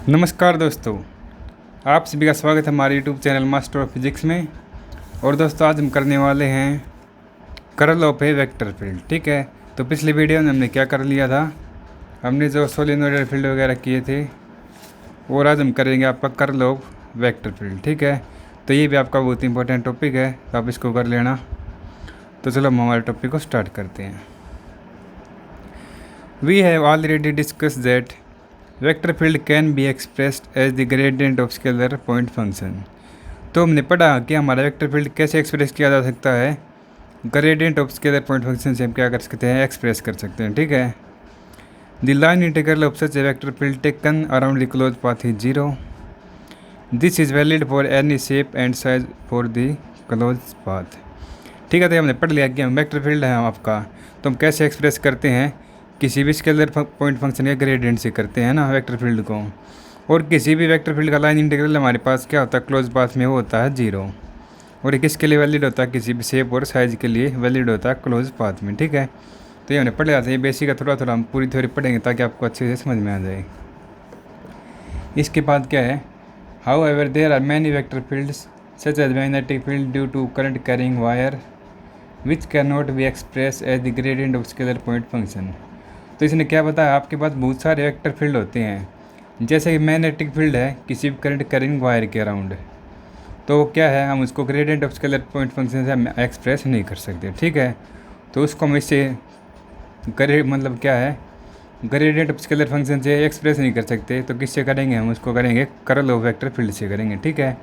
नमस्कार दोस्तों, आप सभी का स्वागत है हमारे YouTube channel master of physics में। और दोस्तों, आज हम करने वाले हैं curl of a vector field. ठीक है, तो पिछली वीडियो में हमने क्या कर लिया था, हमने जो सोलेनोइडल फील्ड वगैरह किए थे, और आज हम करेंगे आपका कर्ल ऑफ वेक्टर फील्ड। ठीक है, तो ये भी आपका बहुत इंपॉर्टेंट टॉपिक है, तो आप इसको कर लेना। तो चलो हम हमारे टॉपिक को स्टार्ट करते हैं। We have already discuss that vector field can be expressed as the gradient of scalar point function. तो हमने पढ़ा कि हमारा वेक्टर फील्ड कैसे एक्सप्रेस किया जा सकता है, gradient of scalar point function से हम क्या कर सकते हैं, एक्सप्रेस कर सकते हैं। ठीक है, the line integral of such A vector field taken around the close path is 0। This is valid for any shape and size for the close path. ठीक है, तो हमने पढ़ लिया कि हम वेक्टर फील्ड है आपका, तो हम कैसे एक्सप्रेस करते हैं, किसी भी स्केलर पॉइंट फंक्शन के ग्रेडियंट से करते हैं ना वेक्टर फील्ड को। और किसी भी वेक्टर फील्ड का लाइन इंटीग्रल हमारे पास क्या होता है, क्लोज पाथ में वो होता है 0। और ये किसके लिए वैलिड होता है, किसी भी शेप और साइज के लिए वैलिड होता है क्लोज पाथ में। ठीक है, तो ये हमने पढ़ लिया था, ये बेसिक है, थोड़ा थोड़ा हम पूरी थ्योरी पढ़ेंगे ताकि आपको अच्छे से समझ में आ जाए। इसके बाद क्या है, however there are many vector fields such as magnetic field due to current carrying wire which can not be express as the gradient of scalar point function. तो इसने क्या बताया, आपके पास बहुत सारे वेक्टर फील्ड होते हैं, जैसे कि मैग्नेटिक फील्ड है किसी भी करंट कैरिंग वायर के अराउंड, तो क्या है, हम उसको gradient of scalar point function से हम एक्सप्रेस नहीं कर सकते। ठीक है, तो उसको हम इससे मतलब क्या है, ग्रेडियंट ऑफ स्केलर फंक्शन से एक्सप्रेस नहीं कर सकते, तो किससे करेंगे, हम उसको करेंगे कर्ल ऑफ वेक्टर फील्ड से करेंगे। ठीक है,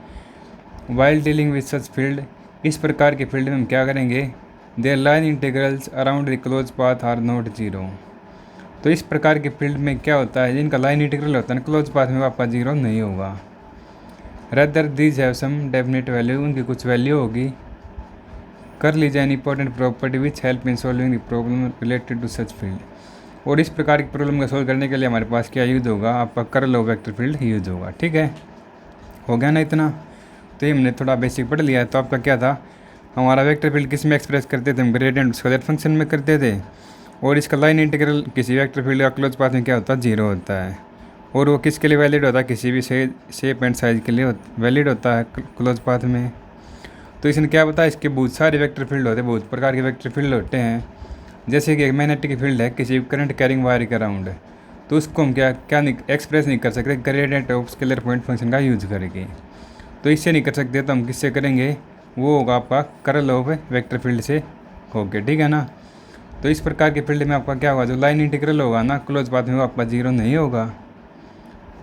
while dealing with such field, इस प्रकार के फील्ड में हम क्या करेंगे, their line integrals around the close path are not 0। तो इस प्रकार के फील्ड में क्या होता है, जिनका लाइन इंटीग्रल होता है ना क्लोज पाथ में, आपका 0 नहीं होगा। Rather these have some definite value, उनकी कुछ वैल्यू होगी। कर लीजिए an important property which help in solving the problem related to such field. और इस प्रकार की प्रॉब्लम को सोल्व करने के लिए हमारे पास क्या यूज होगा, आपका curl of vector field use होगा। ठीक है, हो गया ना इतना। तो ये हमने थोड़ा बेसिक पढ़ लिया है। तो आपका क्या था, हमारा वेक्टर फील्ड किस में एक्सप्रेस करते थे, हम ग्रेडियंट स्केलर फंक्शन में करते थे। और इसका लाइन इंटीग्रल किसी वेक्टर फील्ड का क्लोज पाथ में क्या होता है, 0 होता है। और वो किसके लिए वैलिड होता है, किसी भी शेप एंड साइज के लिए वैलिड होता है क्लोज पाथ में। तो इसने क्या बताया, इसके बहुत सारे वेक्टर फील्ड होते हैं, बहुत प्रकार के वेक्टर फील्ड होते हैं। जैसे कि एक मैग्नेटिक फील्ड है किसी करंट कैरिंग वायर के अराउंड, तो उसको हम क्या नहीं एक्सप्रेस नहीं कर सकते gradient of scalar point function का यूज करके। तो इससे नहीं कर सकते, तो हम किससे करेंगे, वो होगा आपका कर्ल ऑफ वेक्टर फील्ड से होके। ठीक है ना, तो इस प्रकार के फील्ड में आपका क्या होगा, जो लाइन इंटीग्रल होगा ना क्लोज पाथ में, वो आपका 0 नहीं होगा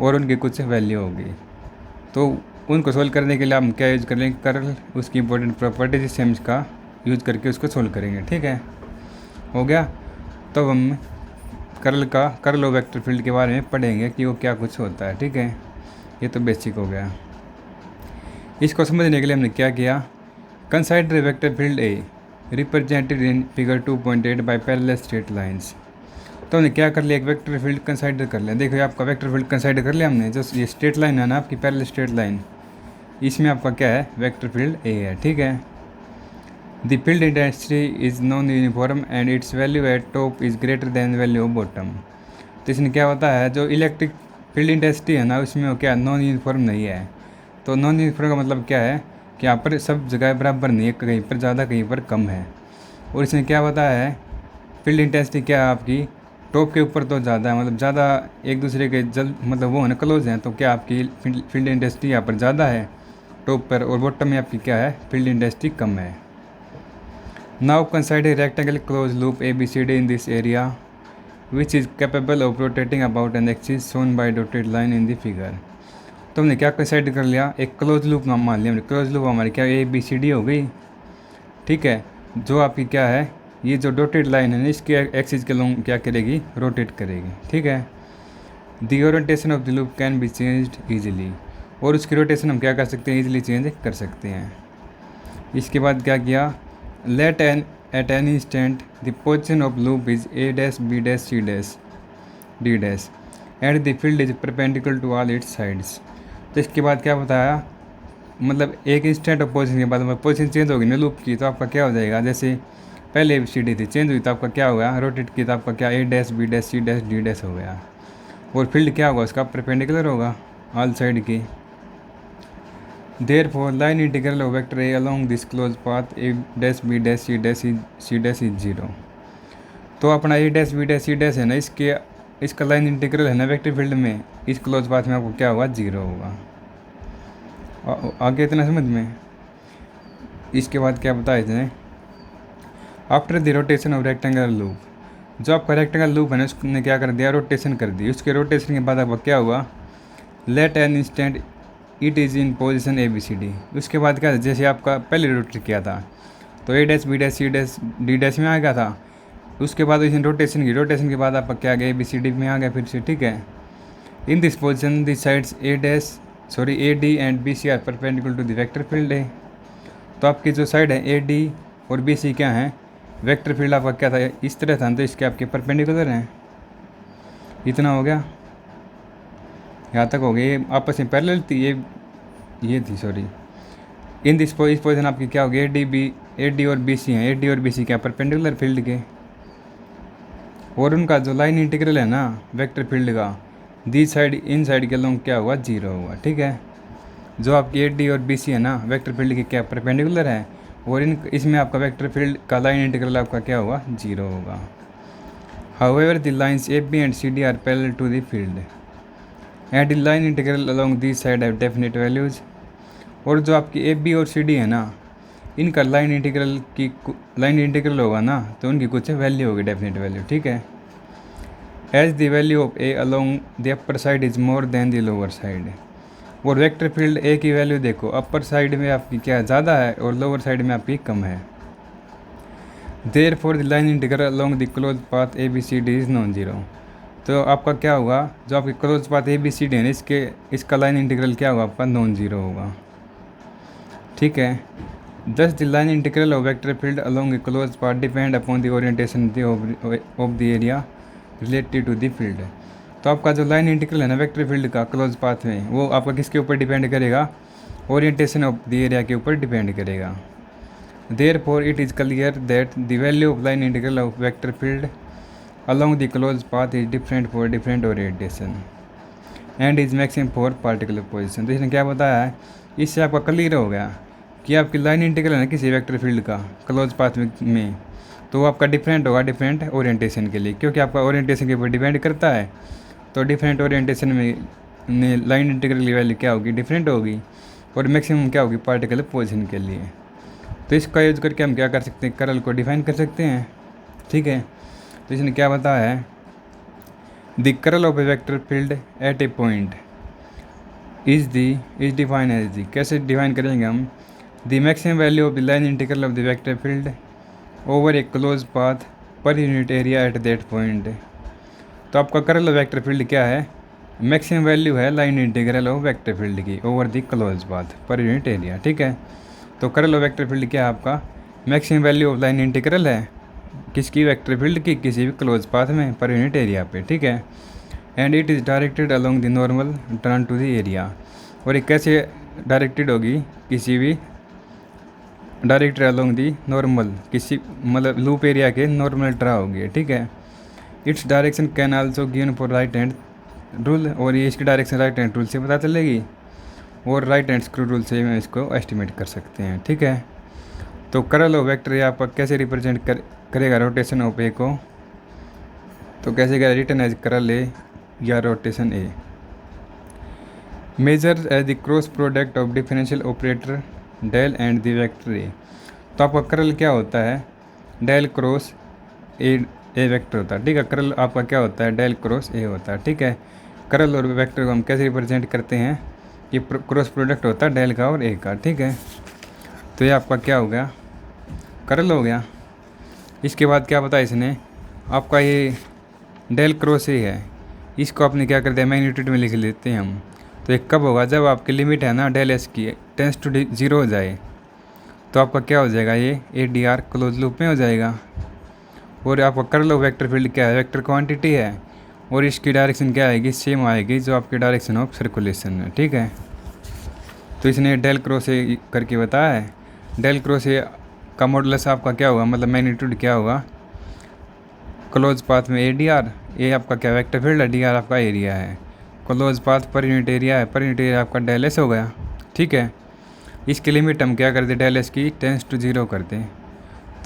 और उनकी कुछ वैल्यू होगी। तो उनको सोल्व करने के लिए हम क्या यूज़ करेंगे, कर्ल, उसकी इंपॉर्टेंट प्रॉपर्टी जिससे हम इसका यूज़ करके उसको सोल्व करेंगे। ठीक है, हो गया। तो हम कर्ल ऑफ वेक्टर फील्ड के बारे में पढ़ेंगे कि वो क्या कुछ होता है। ठीक है, ये तो बेसिक हो गया। इसको समझने के लिए हमने क्या किया, consider vector field A represented in figure 2.8 by parallel straight lines. तो हमने क्या कर लिया, एक वेक्टर फील्ड कंसाइडर कर लिया। देखो आपका वेक्टर फील्ड कंसाइडर कर लिया हमने, जो ये स्ट्रेट लाइन है ना आपकी पैरेलल स्ट्रेट लाइन, इसमें आपका क्या है, वेक्टर फील्ड ए है। ठीक है, the field intensity is non uniform and it's value eight top is greater than value of bottom. तो इसमें क्या होता है, जो इलेक्ट्रिक फील्ड इंटेंसिटी है ना, उसमें वो क्या नॉन यूनिफॉर्म नहीं है। तो नॉन यूनिफॉर्म का मतलब क्या है कि यहाँ पर सब जगह बराबर नहीं है, कहीं पर ज़्यादा कहीं पर कम है। और इसने क्या बताया है, फील्ड इंटेंसिटी क्या है आपकी, टॉप के ऊपर तो ज़्यादा है, मतलब ज़्यादा एक दूसरे के मतलब वो है ना क्लोज हैं, तो क्या आपकी फील्ड इंटेंसिटी यहाँ पर ज़्यादा है टॉप पर, और बॉटम में आपकी क्या है, फील्ड इंटेंसिटी कम है। Now consider rectangle close loop ABCD in this area which is capable of rotating about an axis shown by dotted line in the figure. तो हमने क्या कंसाइडर कर लिया, एक क्लोज लूप नाम मान लिया हमने, क्लोज लूप हमारी क्या ABCD हो गई। ठीक है, जो आपकी क्या है, ये जो डॉटेड लाइन है ना, इसके एक्सिस के लॉन्ग क्या करेगी, रोटेट करेगी। ठीक है, the orientation of the loop can be changed easily, और उसकी रोटेशन हम क्या कर सकते हैं, ईजिली चेंज कर सकते हैं। इसके बाद क्या किया, let at an instant the position of loop is A', B', C', D' and the field is perpendicular to all its sides. तो इसके बाद क्या बताया, मतलब एक इंस्टेंट ऑफ पोजिशन के बाद पोजिशन चेंज होगी ना लूप की, तो आपका क्या हो जाएगा, जैसे पहले ABCD थी, चेंज हुई तो आपका क्या होगा, रोटेट किया तो आपका क्या A', B', C', D' हो गया। और फील्ड क्या होगा उसका, परपेंडिकुलर होगा। ऑल साइड की। Therefore line integral of vector a along this closed path a dash b dash c dash is zero. तो अपना a dash b dash c dash है ना, इसका लाइन इंटीग्रल है ना वेक्टर फील्ड में, इस क्लोज पाथ में आपको क्या होगा, जीरो होगा। आगे इतना समझ में। इसके बाद क्या बताया इसने, after the rotation of rectangle loop, जो आपका रेक्टेंगल लूप है ना उसने क्या कर दिया, रोटेशन कर दी। उसके रोटेशन के बाद आपका क्या हुआ, let an instant it is in position A B C D. उसके बाद क्या, जैसे आपका पहले रोटेट किया था तो a dash b dash c dash d dash में आ गया था, उसके बाद इसने रोटेशन की, रोटेशन के बाद आपका क्या आ गया, ए बी सी डी में आ गया फिर से, ठीक है। In this position this sides A D and B C are perpendicular to the vector field है। तो आपकी जो साइड है ए डी और बी सी क्या है, वेक्टर फील्ड आपका क्या था, इस तरह था, तो इसके आपके परपेंडिकुलर हैं। इतना हो गया, यहाँ तक हो गया। ये आपस में पैरेलल थी, ये थी सॉरी। इन दिस पोजिशन आपकी क्या हो गई, ए डी और बी सी हैं, ए डी और बी सी क्या परपेंडिकुलर फील्ड के, और उनका जो लाइन इंटीग्रल है ना वेक्टर फील्ड का, दी साइड इन साइड के लोग क्या होगा, जीरो होगा, ठीक है। जो आपकी ए डी और बी सी है ना वेक्टर फील्ड के क्या परपेंडिकुलर है, और इसमें आपका वेक्टर फील्ड का लाइन इंटीग्रल आपका क्या होगा, जीरो होगा। However the lines A B and C D are parallel to the field and the line integral along this side have definite values. और जो आपकी ए बी और सी डी है ना, इनका लाइन इंटीग्रल होगा ना, तो उनकी कुछ वैल्यू होगी, डेफिनेट वैल्यू, ठीक है। As the value of A along the upper side is more than the lower side. और वेक्टर फील्ड ए की वैल्यू देखो, अपर साइड में आपकी क्या ज़्यादा है और लोअर साइड में आपकी कम है। Therefore the line integral along the close path A B C D is non zero. तो आपका क्या होगा, जो आपकी close path A B C D है इसका लाइन इंटीग्रल क्या होगा, आपका नॉन जीरो होगा, ठीक है। This the line integral of vector field along the close path depend upon the orientation of the area related to the field. तो आपका जो लाइन इंटीग्रल है ना वेक्टर फील्ड का क्लोज पाथ में, वो आपका किसके ऊपर डिपेंड करेगा, ओरिएंटेशन ऑफ द एरिया के ऊपर डिपेंड करेगा। Therefore it is clear that the value of line integral of vector field along the close path is different for different orientation and is maximum for particular position. तो इसने क्या बताया है, इससे आपका क्लियर हो गया कि आपकी लाइन इंटीग्रल है ना किसी वेक्टर फील्ड का क्लोज पाथ में, तो वो आपका डिफरेंट होगा डिफरेंट ओरिएंटेशन के लिए, क्योंकि आपका ओरिएंटेशन के ऊपर डिपेंड करता है। तो डिफरेंट ओरिएंटेशन में लाइन इंटीग्रल की वैल्यू क्या होगी, डिफरेंट होगी, और मैक्सिमम क्या होगी, पार्टिकुलर पोजीशन के लिए। तो इसका यूज करके हम क्या कर सकते हैं, कर्ल को डिफाइन कर सकते हैं, ठीक है। तो इसने क्या बताया है, the curl of a vector field at a point is define as the. कैसे डिफाइन करेंगे हम, the maximum value of the line integral of the vector field over a closed path per unit area at that point. तो आपका curl of vector field क्या है, maximum value है line integral of vector field की over the close path per unit area, ठीक है। तो curl of vector field क्या है, आपका maximum value of line integral है किसकी, वेक्टर फील्ड की किसी भी क्लोज पाथ में पर यूनिट एरिया पे, ठीक है। And it is directed along the normal turn to the area. और ये कैसे डायरेक्टेड होगी, किसी भी डायरेक्टेड अलोंग दी नॉर्मल, किसी मतलब लूप एरिया के नॉर्मल ट्रा होगी, ठीक है। Its direction can also given for right hand rule, और ये इसकी डायरेक्शन राइट हैंड रूल से पता चलेगी, और राइट हैंड स्क्रू रूल से हम इसको एस्टिमेट कर सकते हैं, ठीक है। तो कर्ल ऑफ वेक्टर ये आपका कैसे रिप्रेजेंट करेगा रोटेशन ऑफ ए को, तो कैसे करेगा, रिटर्न एज कर्ल ए या rotation A. Measure as the cross product of differential operator del and the vector A. तो आपका कर्ल क्या होता है, डेल क्रॉस ए वेक्टर होता है, ठीक है। कर्ल आपका क्या होता है, डेल क्रॉस ए होता है, ठीक है। कर्ल और वेक्टर को हम कैसे रिप्रेजेंट करते हैं, ये क्रॉस प्रोडक्ट होता है डेल का और ए का, ठीक है। तो ये आपका क्या हो गया, कर्ल हो गया। इसके बाद क्या बताया इसने, आपका ये डेल क्रॉस ए है, इसको आपने क्या कर दिया, मैग्नीट्यूड में लिख लेते हैं हम। तो ये कब होगा, जब आपकी लिमिट है ना डेल एस की टेंस टू 0 हो जाए, तो आपका क्या हो जाएगा, ये A D R close loop में हो जाएगा। और आपका कर्ल ऑफ वेक्टर फील्ड क्या है, वेक्टर क्वांटिटी है, और इसकी डायरेक्शन क्या आएगी, सेम आएगी जो आपकी डायरेक्शन ऑफ सर्कुलेशन है, ठीक है। तो इसने डेल क्रॉस ए करके बताया है, डेल क्रॉस ए का मॉडुलस आपका क्या होगा, मतलब मैग्नीट्यूड क्या होगा, क्लोज पाथ में ए डी आर, ए आपका क्या वेक्टर फील्ड है, डी आर आपका एरिया है। Close path per unit area है, पर यूनिट एरिया आपका डेल एस हो गया। ठीक है, इसकी लिमिट हम क्या करते, डेल एस की टेंस टू 0 करते हैं,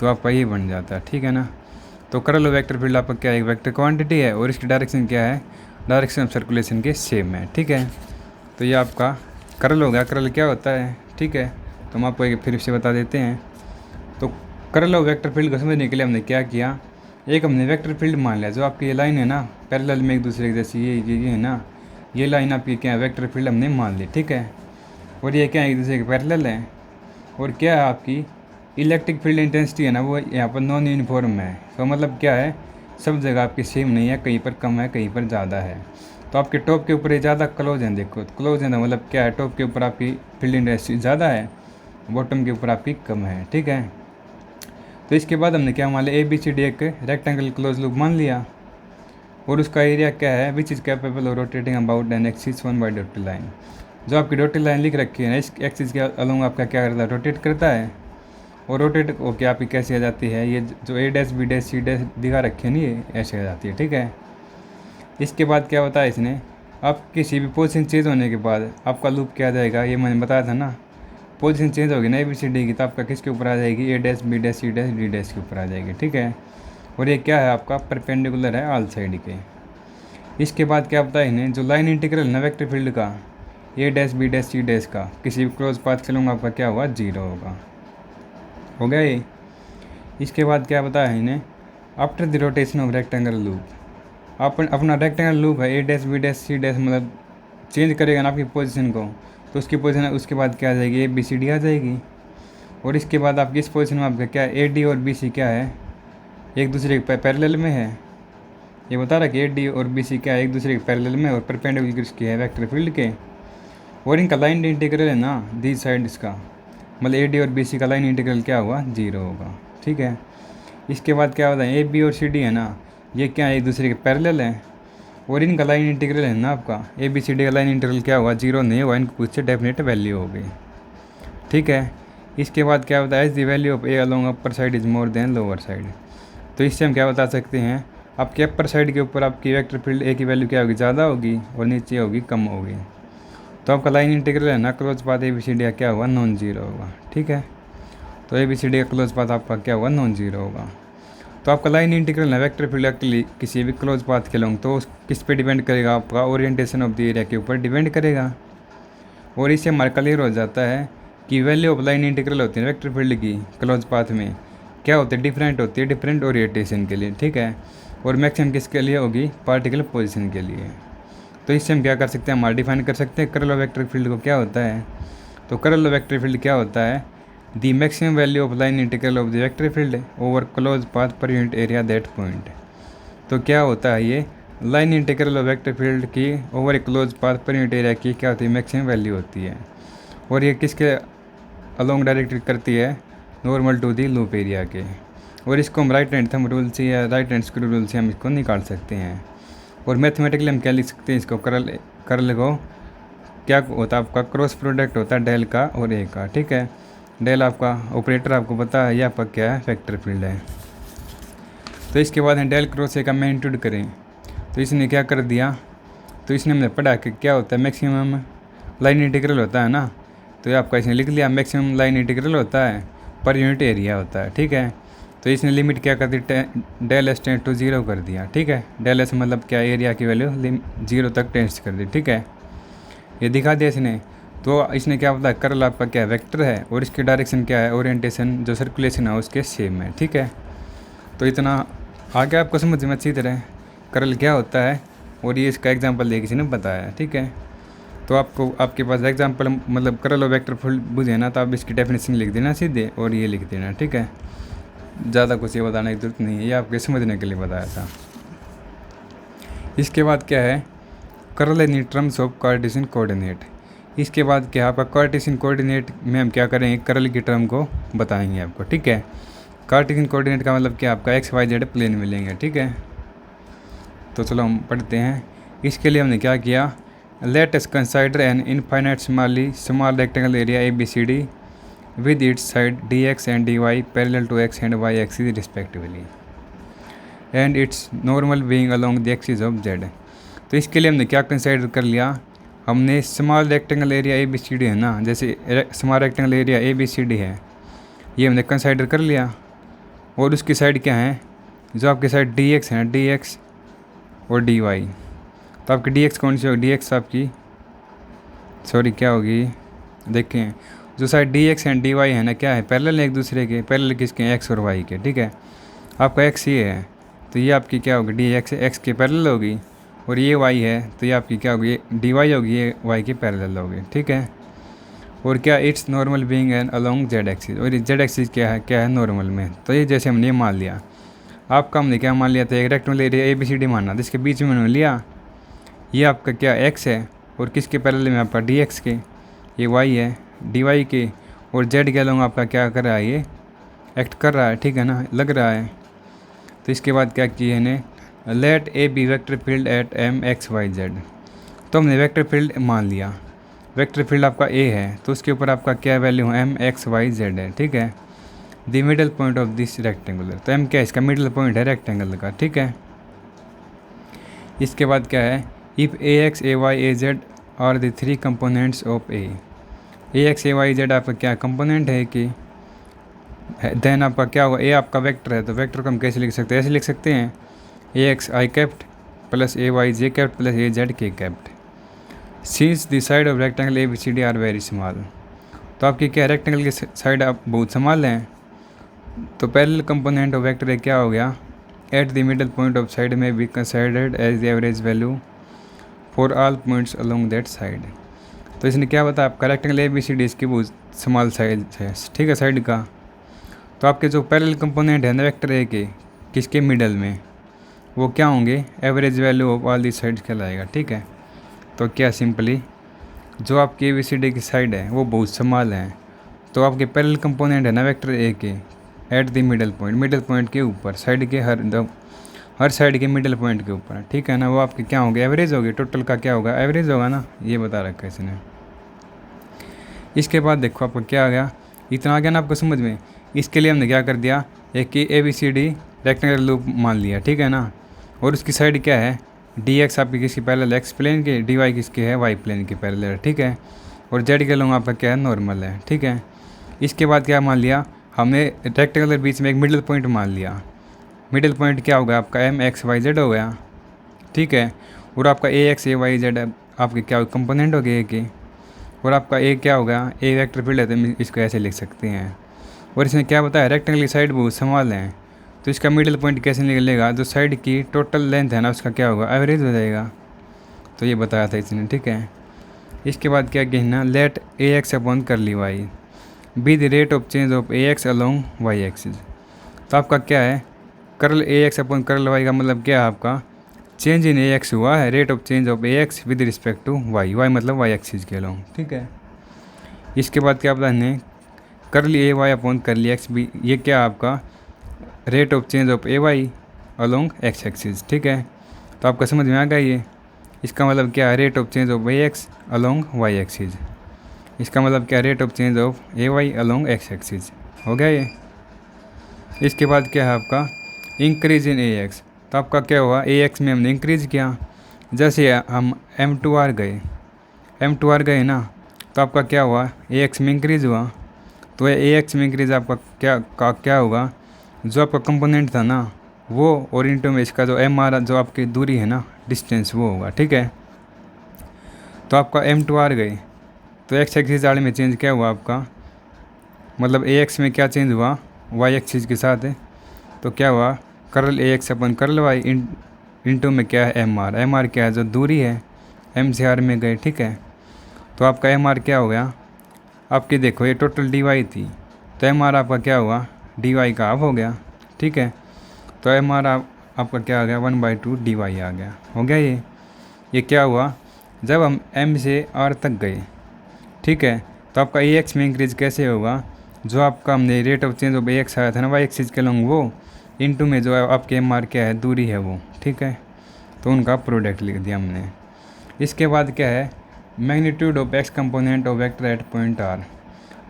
तो आपका ये बन जाता है। ठीक है ना। तो करल वेक्टर फील्ड आपका क्या है, एक वेक्टर क्वांटिटी है और इसकी डायरेक्शन क्या है, डायरेक्शन ऑफ सर्कुलेशन के सेम है। ठीक है, तो ये आपका करल हो गया। करल क्या होता है, ठीक है, तो हम आपको एक फिर से बता देते हैं। तो करल और वेक्टर फील्ड को समझने के लिए हमने क्या किया, एक हमने वेक्टर फील्ड मान लिया, जो आपकी ये लाइन है ना पैरेलल में एक दूसरे के जैसी, ये है ना, ये लाइन आपकी क्या है, वेक्टर फील्ड हमने मान ली। ठीक है, और ये क्या है, एक दूसरे के पैरेलल है। और क्या है आपकी इलेक्ट्रिक फील्ड इंटेंसिटी है ना, वो यहाँ पर नॉन यूनिफॉर्म है। तो मतलब क्या है, सब जगह आपकी सेम नहीं है, कहीं पर कम है कहीं पर ज़्यादा है। तो आपके टॉप के ऊपर ये ज़्यादा क्लोज है, देखो क्लोज है ना, मतलब क्या है, टॉप के ऊपर आपकी फील्ड इंटेंसिटी ज़्यादा है, बॉटम के ऊपर आपकी कम है। ठीक है, तो इसके बाद हमने क्या मान लिया, ABCD एक रेक्टेंगल क्लोज लूप मान लिया, और उसका एरिया क्या है, which is capable of rotating about an axis one by dotted line. जो आपकी डॉटेड लाइन लिख रखी है ना, इस एक्सिस के अलोंग आपका क्या करता है, रोटेट करता है। और रोटेट होके आपकी कैसे आ जाती है, ये जो A dash B dash C dash दिखा रखी है ना, ये ऐसे आ जाती है। ठीक है, इसके बाद क्या होता है, इसने आप किसी भी पोजीशन चेंज होने के बाद आपका लूप क्या आ जाएगा, ये मैंने बताया था ना, पोजीशन चेंज होगी ना ABCD की, तो आपका किसके ऊपर आ जाएगी, A dash B dash C dash D dash के ऊपर आ जाएगी। ठीक है, और ये क्या है आपका परपेंडिकुलर है ऑल साइड के। इसके बाद क्या होता है, इन्हें जो लाइन इंटीग्रल है वेक्टर फील्ड का, A dash B dash C dash का, किसी भी क्लोज पाथ चलूँगा आपका क्या होगा, 0 होगा। हो गया ये। इसके बाद क्या बताया है इन्हें, after the rotation of rectangle loop, अपना रेक्टेंगल लूप है A dash B dash C dash, मतलब चेंज करेगा ना आपकी पोजीशन को, तो उसकी पोजीशन उसके बाद क्या आ जाएगी, ABCD आ जाएगी। और इसके बाद आपकी इस पोजीशन में आपका क्या है, AD और BC क्या है, एक दूसरे के पैरेलल में है। ये बता रहा कि AD और BC क्या है, एक दूसरे के पैरेलल में और परपेंडिकुलर किसके है, वेक्टर फील्ड के। और इनका लाइन इंटीग्रल है ना दिस साइड, इसका मतलब AD और BC का लाइन इंटीग्रल क्या हुआ, 0 होगा। ठीक है, इसके बाद क्या होता है, AB और CD है ना, ये क्या है, एक दूसरे के पैरेलल है, और इनका लाइन इंटीग्रल है ना आपका ABCD का लाइन इंटीग्रल क्या हुआ, 0 नहीं हुआ, इनको कुछ से डेफिनेट वैल्यू हो गई। ठीक है, इसके बाद क्या होता है, the value of A along upper side is more than lower side. तो इससे हम क्या बता सकते हैं, आपके अपर साइड के ऊपर आपकी वेक्टर फील्ड A की वैल्यू क्या होगी, ज़्यादा होगी, और नीचे होगी कम होगी। तो आपका लाइन इंटीग्रल है ना क्लोज पाथ ABCD क्या होगा, नॉन जीरो होगा। ठीक है, तो ABCD का क्लोज पाथ आपका क्या होगा, नॉन जीरो होगा। तो आपका लाइन इंटीग्रल है वेक्टर फील्ड के किसी भी क्लोज पाथ के लॉन्ग, तो किस पे डिपेंड करेगा, आपका ओरिएंटेशन ऑफ द एरिया के ऊपर डिपेंड करेगा। और इससे हमारा क्लियर हो जाता है कि वैल्यू ऑफ लाइन इंटीग्रल होती है वेक्टर फील्ड की क्लोज पाथ में क्या होती है, डिफरेंट होती है, डिफरेंट ओरिएंटेशन के लिए। ठीक है, और मैक्सिमम किसके लिए होगी, पार्टिकुलर पोजीशन के लिए। तो इससे हम क्या कर सकते हैं, हमारा डिफाइन कर सकते हैं करल वेक्टर फील्ड को क्या होता है। तो करल वेक्टर फील्ड क्या होता है, the maximum value of line integral of the vector field over closed path per unit area that point. तो क्या होता है, ये line integral of vector field की over a closed path per unit area की क्या होती है, मैक्सिमम वैल्यू होती है। और ये किसके अलोंग डायरेक्ट करती है, normal to the loop area के। और इसको हम राइट हैंड थंब रूल से या राइट हैंड स्क्रू रूल से हम इसको निकाल सकते हैं। और मैथमेटिकली हम क्या लिख सकते हैं इसको, करल को क्या होता है, आपका क्रॉस प्रोडक्ट होता है डेल का और ए का। ठीक है, डेल आपका ऑपरेटर आपको पता है, ये आपका क्या है, वेक्टर फील्ड है। तो इसके बाद हम डेल क्रॉस ए का मैग्नीट्यूड करें, तो इसने क्या कर दिया, तो इसने हमने पढ़ा कि क्या होता है, मैक्सिमम लाइन इंटीग्रल होता है ना, तो ये आपका इसने लिख लिया, मैक्सिमम लाइन इंटीग्रल होता है पर यूनिट एरिया होता है। ठीक है, तो इसने लिमिट क्या कर दी, डेल एस टेंड टू 0 कर दिया। ठीक है, डेल एस मतलब क्या, एरिया की वैल्यू 0 तक टेंड्स कर दी। ठीक है, ये दिखा दिया इसने। तो इसने क्या बताया, करल आपका क्या वेक्टर है और इसकी डायरेक्शन क्या है, ओरिएंटेशन जो सर्कुलेशन है उसके सेम है। ठीक है, तो इतना आगे आपको समझ में अच्छी तरह करल क्या होता है, और ये इसका एग्जांपल दे किसी ने बताया। ठीक है, तो आपको आपके पास एग्जांपल मतलब करल और वेक्टर फील्ड बुझे ना, तो आप इसकी डेफिनेशन लिख देना सीधे और ये लिख देना। ठीक है, ज़्यादा कुछ ये बताने की जरूरत नहीं है, ये आपके समझने के लिए बताया था। इसके बाद क्या है, करल in terms of Cartesian coordinate. इसके बाद क्या है, आपका कार्टेशियन कोऑर्डिनेट में हम क्या करेंगे, करल की टर्म को बताएंगे आपको। ठीक है, कार्टेशियन कोऑर्डिनेट का मतलब क्या, आपका XYZ प्लेन मिलेंगे। ठीक है, तो चलो हम पढ़ते हैं। इसके लिए हमने क्या किया, let us consider an infinite small rectangle area ABCD with its side dx and dy parallel to x and y axis respectively and its normal being along the axis of z। तो इसके लिए हमने क्या consider कर लिया, हमने small rectangle area A B C D है ना, जैसे small rectangle area A B C D है, ये हमने कंसिडर कर लिया। और उसकी साइड क्या है, जो आपकी साइड डी एक्स है, डी एक्स और डी वाई। तो आपकी डी एक्स कौन सी होगी, डी एक्स आपकी सॉरी क्या होगी, देखें जो side d x and d y है ना, क्या है पैरेलल एक दूसरे के, पैरेलल किसके, एक्स और वाई के, ठीक है। आपका एक्स ये है तो ये आपकी क्या होगी, डी एक्स एक्स के पैरेलल होगी, और ये वाई है तो ये आपकी क्या होगी, डी वाई होगी, ये वाई के पैरेलल होगी, ठीक है। और क्या, it's normal being an along Z axis, और जेड एक्सिस क्या है नॉर्मल में। तो ये जैसे हमने मान लिया, आपका हमने क्या मान लिया था, एक rectangle area A B C D मानना, जिसके बीच में हमने लिया ये आपका क्या एक्स है, और किसके पैरेलल में आपका डी एक्स के, ये वाई है डी वाई के, और जेड के अलोंग आपका क्या कर रहा है, ये एक्ट कर रहा है, ठीक है ना, लग रहा है। तो इसके बाद क्या किया इन्हें, let A B vector field at M x y z. तो हमने वेक्टर फील्ड मान लिया, वेक्टर फील्ड आपका ए है तो उसके ऊपर आपका क्या वैल्यू है, एम एक्स वाई जेड है, ठीक है। The middle point of this rectangular, तो एम क्या है, इसका मिडल पॉइंट है रेक्टेंगल का, ठीक है। इसके बाद क्या है, if A x A y A z are the three components of A x A y z आपका क्या कंपोनेंट है कि, देन आपका क्या होगा, ए आपका वेक्टर है, तो वेक्टर को हम कैसे लिख सकते हैं, ऐसे लिख सकते हैं, a x i capped plus a y j capped plus a z k capped, since the side of rectangle a B C D are very small. तो आपकी क्या रेक्टेंगल की साइड आप बहुत स्मॉल हैं, तो parallel component of vector a क्या हो गया, at the middle point of side may be considered as the average value for all points along that side. तो इसने क्या बताया, आपका rectangle a B C d इसकी बहुत स्मॉल साइज है, ठीक है, साइड का। तो आपके जो पैरेलल कंपोनेंट है ना वेक्टर ए के, किसके मिडल में, वो क्या होंगे, average value of all the sides कहलाएगा, ठीक है। तो क्या सिंपली जो आपकी ए बी सी डी की साइड है वो बहुत स्मॉल है, तो आपके पैरेलल कंपोनेंट है ना वेक्टर ए के एट द मिडल पॉइंट के ऊपर, साइड के हर साइड के मिडल पॉइंट के ऊपर, ठीक है ना, वो आपके क्या होंगे, एवरेज होगी, टोटल का क्या होगा, एवरेज होगा ना, ये बता रखा है इसने। इसके बाद देखो आपको क्या आ गया, इतना आ गया ना आपको समझ में। इसके लिए हमने क्या कर दिया, एक कि A B C D rectangle loop मान लिया, ठीक है ना, और उसकी साइड क्या है, डी एक्स आपकी किसकी पैरेलल एक्स प्लेन के, डी वाई किसके है, वाई प्लेन के पैरेलल, ठीक है। और जेड के लोग आपका क्या है, नॉर्मल है, ठीक है। इसके बाद क्या मान लिया हमने, रेक्टेंगल के बीच में एक मिडिल पॉइंट मान लिया, मिडिल पॉइंट क्या होगा आपका, एम एक्स वाई जेड हो गया, ठीक है। और आपका ए एक्स ए वाई जेड आपके क्या कंपोनेंट हो गए ए के, और आपका ए क्या होगा, ए वेक्टर फील्ड है, तो इसको ऐसे लिख सकते हैं। और इसने क्या बताया, रेक्टेंगल की साइड बहुत स्मॉल है, तो इसका मिडिल पॉइंट कैसे निकलेगा, जो साइड की टोटल लेंथ है ना उसका क्या होगा, एवरेज हो जाएगा। तो ये बताया था इसने, ठीक है। इसके बाद क्या कहना, late A x upon curly y be the rate of change of A x along y axis. तो आपका क्या है, curly a x upon curly y का मतलब क्या है, आपका चेंज इन ए एक्स हुआ है, rate of change of A x with respect to y, y मतलब वाई एक्सिस के अलोंग, ठीक है। इसके बाद क्या बताने, कर ली ए वाई अपॉन कर ली एक्स बी, ये क्या आपका rate of change of A y along x axis, ठीक है। तो आपका समझ में आ गया ये, इसका मतलब क्या है, rate of change of A x along y axis, इसका मतलब क्या, rate of change of A y along x axis, हो गया ये। इसके बाद क्या है आपका, इंक्रीज इन ए एक्स। तो आपका क्या हुआ, ए एक्स में हमने इंक्रीज़ किया, जैसे हम एम टू आर गए ना, तो आपका क्या हुआ, ए एक्स में इंक्रीज़ हुआ, तो ए एक्स में इंक्रीज़ आपका क्या होगा, जो आपका कंपोनेंट था ना वो, और इंटू में इसका जो एम आर जो आपकी दूरी है ना, डिस्टेंस, वो होगा, ठीक है। तो आपका एम टू आर गए, तो एक्स एक्सिस वाले में चेंज क्या हुआ आपका, मतलब ए एक्स में क्या चेंज हुआ, वाई एक्सिस के साथ है, तो क्या हुआ, करल ए एक्स अपन करल वाई इंटू में क्या है, एम आर क्या है, जो दूरी है एम से आर में गए, ठीक है। तो आपका एम आर क्या हो गया, आपकी देखो ये टोटल डी वाई थी, तो एम आर आपका क्या हुआ, डी वाई का हाफ हो गया, ठीक है। तो एम आर आपका क्या आ गया, 1/2 डी वाई आ गया, हो गया ये क्या हुआ, जब हम एम से आर तक गए, ठीक है। तो आपका ए एक्स में इंक्रीज कैसे होगा, जो आपका हमने rate of change of A x आया था ना वाई एक्सिस के लॉन्ग, वो इंटू में जो है आपके एम आर क्या है, दूरी है वो, ठीक है। तो उनका प्रोडक्ट लिख दिया हमने। इसके बाद क्या है, magnitude of x component of vector at point R.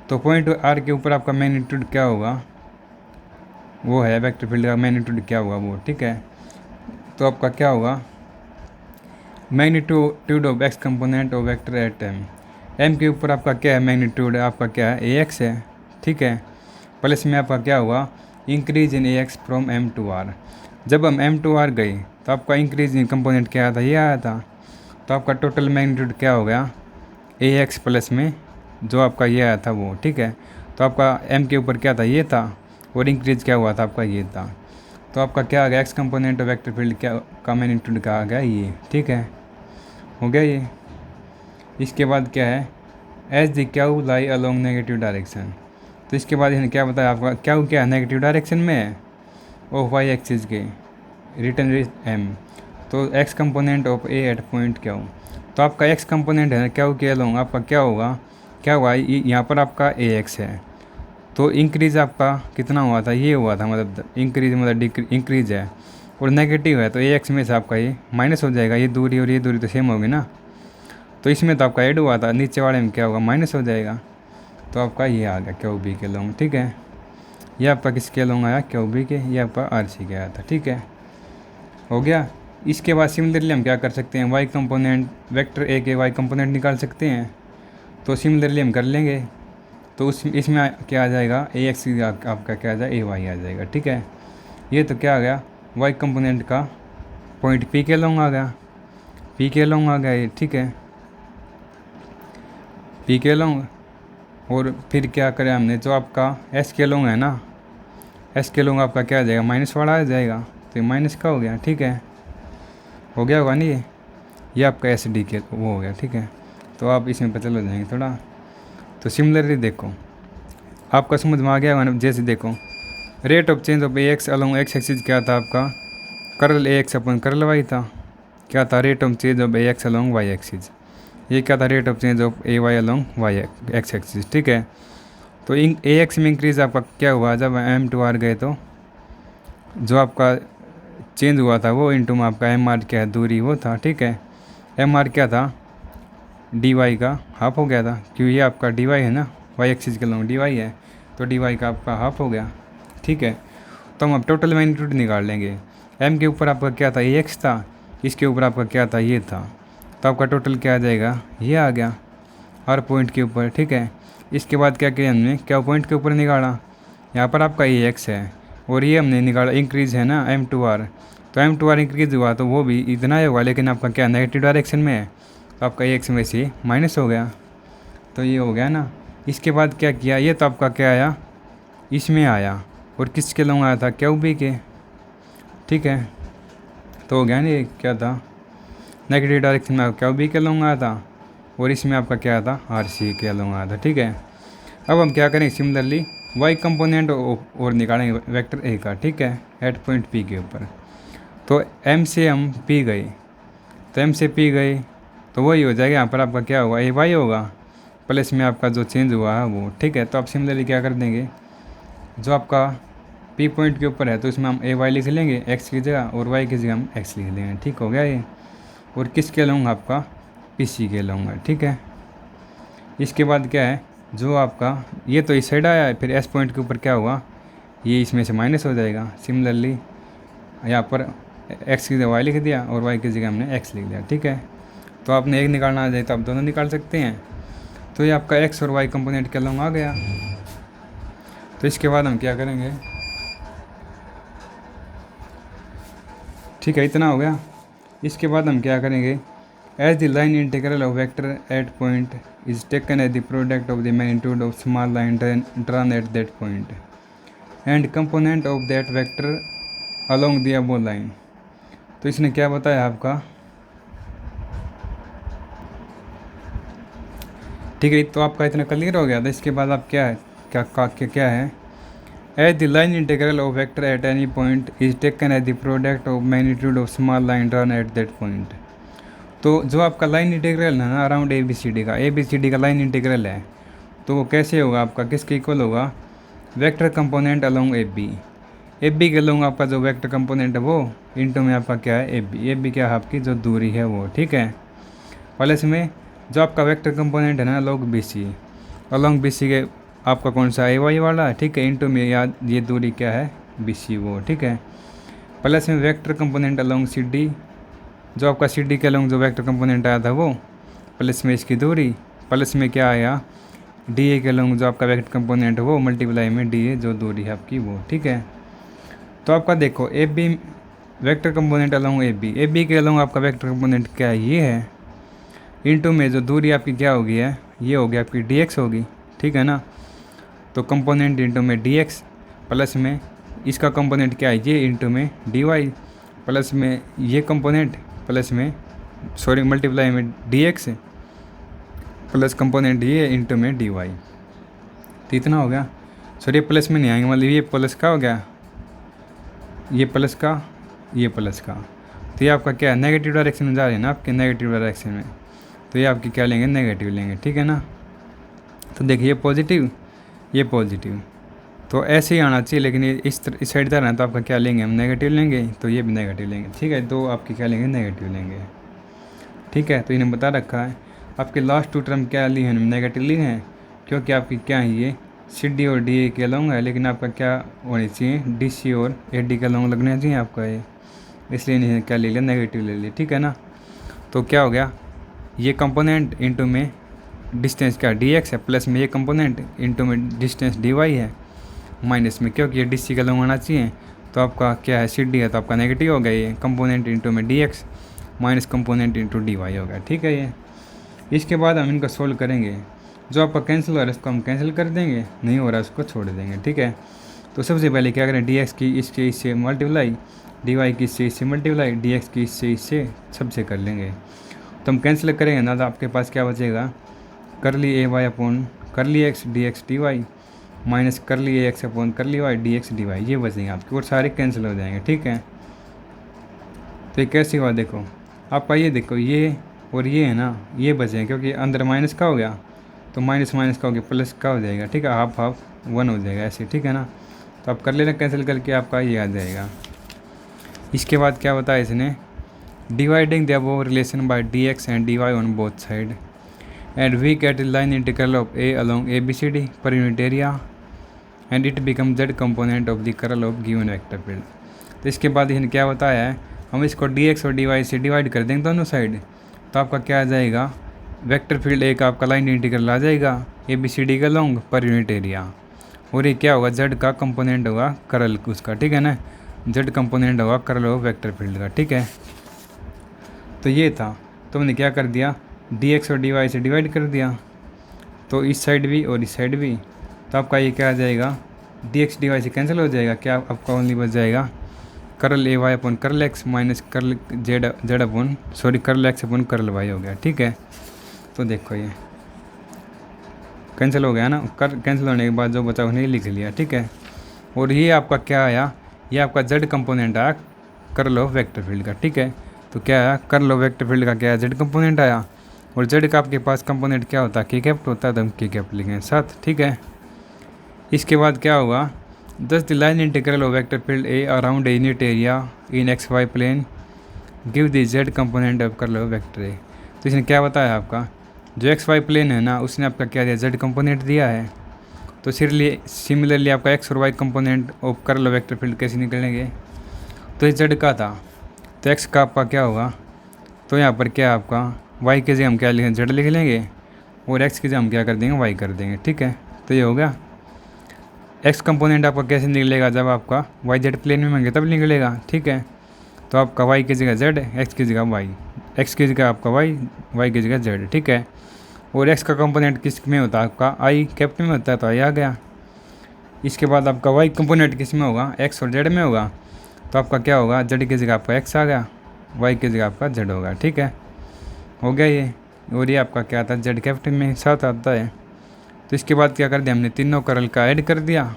तो पॉइंट आर के ऊपर आपका मैग्नीट्यूड क्या होगा, वो है वेक्टर फील्ड का मैग्नीट्यूड क्या होगा वो, ठीक है। तो आपका क्या होगा, magnitude of x component of vector at M. M के ऊपर आपका क्या है, मैग्नीट्यूड आपका क्या है, ए एक्स है, ठीक है। प्लस में आपका क्या हुआ, increase in A x from M to R. जब हम एम टू आर गए तो आपका इंक्रीज इन कंपोनेंट क्या आया था, ये आया था। तो आपका टोटल मैग्नीट्यूड क्या हो गया, ए एक्स प्लस में जो आपका ये आया था वो, ठीक है। तो आपका एम के ऊपर क्या था, ये था, और इंक्रीज क्या हुआ था आपका, ये था। तो आपका क्या आ गया, x component of vector field क्या का मैग्नीट्यूड का आ गया ये, ठीक है, हो गया ये। इसके बाद क्या है, as the Q lie along negative direction. तो इसके बाद इन्हें क्या बताया आपका, क्याऊ क्या है, नेगेटिव डायरेक्शन में है ऑफ वाई एक्सिस के, रिटर्न विथ एम। तो x component of a at point Q. तो आपका एक्स कंपोनेंट है क्याऊ के अलोंग आपका क्या होगा, क्या हुआ, यहाँ पर आपका ए एक्स है। तो इंक्रीज आपका कितना हुआ था, ये हुआ था, मतलब इंक्रीज मतलब इंक्रीज है, और नेगेटिव है तो ए एक्स में से आपका ये माइनस हो जाएगा, ये दूरी और ये दूरी तो सेम होगी ना। तो इसमें तो आपका ऐड हुआ था, नीचे वाले में क्या होगा, माइनस हो जाएगा। तो आपका ये आ गया क्यू बी के लॉन्ग, ठीक है। ये आपका किसके लॉन्ग आया, क्यू बी के, ये आपका आर सी के आया था, ठीक है, हो गया। इसके बाद सिमिलरली हम क्या कर सकते हैं, वाई कंपोनेंट वेक्टर ए के वाई कंपोनेंट निकाल सकते हैं। तो सिमिलरली हम कर लेंगे। तो इसमें क्या आ जाएगा, ए एक्स आपका क्या आ जाएगा, ए वाई आ जाएगा, ठीक है। ये तो क्या आ गया, वाई कंपोनेंट का पॉइंट पी के लॉन्ग आ गया, पी के लॉन्ग आ गया ये, ठीक है, पी के लॉन्ग। और फिर क्या करें हमने, जो आपका एस के लॉन्ग है ना, एस के लॉन्ग आपका क्या आ जाएगा, माइनस वाला आ जाएगा। तो ये माइनस का हो गया, ठीक है, हो गया होगा नहीं ये आपका एस डी के वो हो गया, ठीक है। तो आप इसमें पता लग जाएंगे थोड़ा। तो सिमिलरली देखो, आपका समझ में आ गया होगा, जैसे देखो rate of change of A x along x axis क्या था आपका, curl A x upon curl y था, क्या था, rate of change of A x along y axis. ये क्या था, rate of change of A y along y x axis, ठीक है। तो ए एक्स में इंक्रीज आपका क्या हुआ, जब एम टू आर गए तो जो आपका चेंज हुआ था वो इंटू में आपका एम आर क्या है, दूरी वो था, ठीक है। एम आर क्या था, डी वाई का हाफ हो गया था, क्योंकि ये आपका डी वाई है ना, वाई एक्सिस के लॉन्ग डी वाई है, तो डी वाई का आपका हाफ हो गया, ठीक है। तो हम अब टोटल मैग्नीट्यूड निकाल लेंगे। एम के ऊपर आपका क्या था, ए एक्स था, इसके ऊपर आपका क्या था, ये था। तो आपका टोटल क्या आ जाएगा, ये आ गया हर पॉइंट के ऊपर, ठीक है। इसके बाद क्या किया हमने, क्या पॉइंट के ऊपर निकाला, यहाँ पर आपका ए एक्स है, और ये हमने निकाला इंक्रीज़ है ना एम टू आर। तो एम टू आर इंक्रीज़ हुआ तो वो भी इतना ही होगा, लेकिन आपका क्या नेगेटिव डायरेक्शन में है, तो आपका ए एक्स में से माइनस हो गया। तो ये हो गया ना। इसके बाद क्या किया, ये तो आपका क्या आया, इसमें आया, और किसके लॉन्ग आया था, क्यू बी के, ठीक है। तो हो गया ना, ये क्या था, नेगेटिव डायरेक्शन में क्यू बी के लॉन्ग आया था, और इसमें आपका क्या था, आर सी के लॉन्ग आया था, ठीक है। अब हम क्या करें, सिमिलरली वाई कंपोनेंट और निकालेंगे वेक्टर ए का, ठीक है, एट पॉइंट पी के ऊपर। तो एम से हम पी गए, तो एम से पी गए तो वही हो जाएगा, यहाँ पर आपका क्या होगा, ए वाई होगा, प्लस में आपका जो चेंज हुआ है वो, ठीक है। तो आप सिमिलरली क्या कर देंगे, जो आपका पी पॉइंट के ऊपर है तो इसमें हम ए वाई लिख लेंगे एक्स की जगह, और वाई की जगह हम एक्स लिख लेंगे, ठीक हो गया ये। और किसके लूँगा, आपका पी सी के लूँगा, ठीक है। इसके बाद क्या है, जो आपका ये तो इस साइड आया है, फिर एस पॉइंट के ऊपर क्या हुआ, ये इसमें से माइनस हो जाएगा। सिमिलरली यहाँ पर एक्स की जगह वाई लिख दिया, और वाई की जगह हमने एक्स लिख दिया, ठीक है। तो आपने एक निकालना आ जाए तो आप दोनों निकाल सकते हैं। तो ये आपका एक्स और वाई कंपोनेंट के लॉन्ग आ गया। तो इसके बाद हम क्या करेंगे, ठीक है, इतना हो गया। इसके बाद हम क्या करेंगे, as the line integral of vector at point is taken as the product of the magnitude of small line drawn at that point and component of that vector along the above line. तो इसने क्या बताया आपका, ठीक है। तो आपका इतना क्लियर हो गया था। इसके बाद आप क्या है, क्या है, as the line integral of vector at any point is taken as the product of magnitude of small line drawn at that point. तो जो आपका लाइन इंटीग्रल है ना around A B C D का लाइन इंटीग्रल है, तो वो कैसे होगा, आपका किसके इक्वल होगा, vector component along A B के अलोंग आपका जो वेक्टर कंपोनेंट है वो इंटू में आपका क्या है, ए बी क्या है, आपकी जो दूरी है वो, ठीक है। प्लस में जो आपका वेक्टर कंपोनेंट है ना अलोंग बी सी के आपका कौन सा, ए वाई वाला, ठीक है, इंटू में याद ये दूरी क्या है, बी सी वो, ठीक है। प्लस में vector component along C D जो आपका सी डी के अलॉन्ग जो वेक्टर कंपोनेंट आया था वो, प्लस में इसकी दूरी, प्लस में क्या आया डी ए के अलॉन्ग जो आपका वेक्टर कंपोनेंट है वो, मल्टीप्लाई में डी ए जो दूरी है आपकी वो, ठीक है। तो आपका देखो A B vector component along A B के अलॉन्ग आपका वेक्टर कंपोनेंट क्या है, ये है, इनटू में जो दूरी आपकी क्या होगी है, ये होगी आपकी डी एक्स होगी, ठीक है ना। तो कंपोनेंट इंटू में डी एक्स, प्लस में इसका कंपोनेंट क्या है ये इंटू में डी वाई, प्लस में ये कंपोनेंट, प्लस में सॉरी मल्टीप्लाई में डी एक्स, प्लस कंपोनेंट ये इंटू में डी वाई। तो इतना हो गया। सॉरी प्लस में नहीं आएंगे, मतलब ये प्लस का हो गया, ये प्लस का, ये प्लस का। तो ये आपका क्या है, नेगेटिव डायरेक्शन में जा रहे हैं ना आपके, नेगेटिव डायरेक्शन में, तो ये आपकी क्या लेंगे, नेगेटिव लेंगे, ठीक है ना। तो देखिए पॉजिटिव, ये पॉजिटिव, तो ऐसे ही आना चाहिए, लेकिन ये इस साइड जा रहा है तो आपका क्या लेंगे हम, नेगेटिव लेंगे, तो ये भी नेगेटिव लेंगे, ठीक है। तो आपके क्या लेंगे, नेगेटिव लेंगे, ठीक है। तो इन्हें बता रखा है। आपके लास्ट टू टर्म क्या ली हैं, नेगेटिव ली हैं, क्योंकि आपकी क्या है ये सी डी और डी ए के अलॉन्ग है, लेकिन आपका क्या होनी चाहिए, डी सी और ए डी के अलॉन्ग लगना चाहिए आपका ये, इसलिए इन्हें क्या ले लिया, नेगेटिव ले लिया, ठीक है ना। तो क्या हो गया, ये कंपोनेंट इंटू में डिस्टेंस क्या डी एक्स है, प्लस में ये कंपोनेंट इंटू में डिस्टेंस डी वाई है, माइनस में क्योंकि ये डी सी का अलॉन्ग आना चाहिए, तो आपका क्या है सी डी है, तो आपका नेगेटिव हो गया, ये कंपोनेंट इंटू में d x minus component into d y हो गया, ठीक है ये। इसके बाद हम इनको सोल्व करेंगे, जो आपका कैंसिल हो रहा है इसको हम कैंसिल कर देंगे, नहीं हो रहा है उसको छोड़ देंगे, ठीक है। तो सबसे पहले क्या करें, डी एक्स की इसके इससे मल्टीप्लाई, डी वाई की इससे मल्टीप्लाई, डी एक्स की इससे सबसे कर लेंगे। तो हम कैंसिल करेंगे ना, तो आपके पास क्या बचेगा, curly a y upon curly x d y minus curly a x upon curly y d x d y, ये बचेंगे आपके, और सारे कैंसिल हो जाएंगे, ठीक है। तो ये कैसी हुआ, देखो आपका ये देखो ये और ये है ना, ये बचे हैं, क्योंकि अंदर माइनस का हो गया, तो माइनस माइनस का हो गया, प्लस का हो जाएगा, ठीक है, हाफ हाफ वन हो जाएगा ऐसे, ठीक है ना। तो आप कर लेना कैंसिल करके, आपका ये आ जाएगा। इसके बाद क्या बताया इसने, dividing the above relation by d x and d y on both side and we get line integral of A along A B C D पर unit area and it become z component of the curl of given vector field. तो इसके बाद इसने क्या बताया है, हम इसको डी एक्स और डी वाई से डिवाइड कर देंगे दोनों साइड, तो आपका क्या आ जाएगा, वेक्टर फील्ड एक आपका लाइन इंटीग्रल आ जाएगा ए बी सी डी का लॉन्ग पर यूनिट एरिया, और ये क्या होगा, जेड का कंपोनेंट होगा कर्ल उसका, ठीक है ना, जेड कंपोनेंट होगा कर्ल ऑफ वेक्टर फील्ड का, ठीक है। तो ये था, तो हमने क्या कर दिया, डी एक्स और डी वाई से डिवाइड कर दिया, तो इस साइड भी और इस साइड भी, तो आपका ये क्या आ जाएगा, डी एक्स डी वाई से कैंसिल हो जाएगा, क्या आपका ओनली बच जाएगा करल ए वाई अपॉन करल एक्स माइनस करल जेड अपॉन सॉरी करल एक्स अपॉन करल वाई हो गया, ठीक है। तो देखो ये कैंसिल हो गया ना, कैंसिल होने के बाद जो बचा उन्हें लिख लिया, ठीक है। और ये आपका क्या आया, ये आपका जेड कंपोनेंट आया कर्ल ऑफ वेक्टर फील्ड का, ठीक है। तो क्या आया, कर्ल ऑफ वेक्टर फील्ड का क्या है, जेड कंपोनेंट आया, और जेड का आपके पास कंपोनेंट क्या होता है, के कैप्ट होता है, तो हम के कैप्ट लिखेंगे साथ, ठीक है। इसके बाद क्या होगा, this the line integral of vector field A around a unit area in x y plane give the z component of curl of vector A. तो इसने क्या बताया, आपका जो एक्स वाई प्लेन है ना, उसने आपका क्या दिया, जेड कंपोनेंट दिया है। तो सिमिलरली आपका एक्स और y component of curl of vector field कैसे निकलेंगे, तो ये जेड का था, तो एक्स का आपका क्या होगा, तो यहाँ पर क्या आपका वाई के जगह हम क्या लिखेंगे, जेड लिख लेंगे, और एक्स की जगह हम क्या कर देंगे, वाई कर देंगे, ठीक है। तो ये हो गया, एक्स कंपोनेंट आपका कैसे निकलेगा, जब आपका वाई जेड प्लेन में होंगे तब निकलेगा, ठीक है। तो आपका वाई की जगह जेड, एक्स की जगह वाई, एक्स की जगह आपका वाई की जगह जेड, ठीक है। और एक्स का कंपोनेंट किस में होता है, आपका आई कैप्ट में होता है, तो आई आ गया। इसके बाद आपका वाई कंपोनेंट किस में होगा, एक्स और जेड में होगा, तो आपका क्या होगा, जेड की जगह आपका एक्स आ गया, वाई की जगह आपका जेड होगा, ठीक है, हो गया ये। और ये आपका क्या आता है, जेड कैप्ट में साथ आता है। तो इसके बाद क्या कर दिया हमने, तीनों कर्ल का ऐड कर दिया,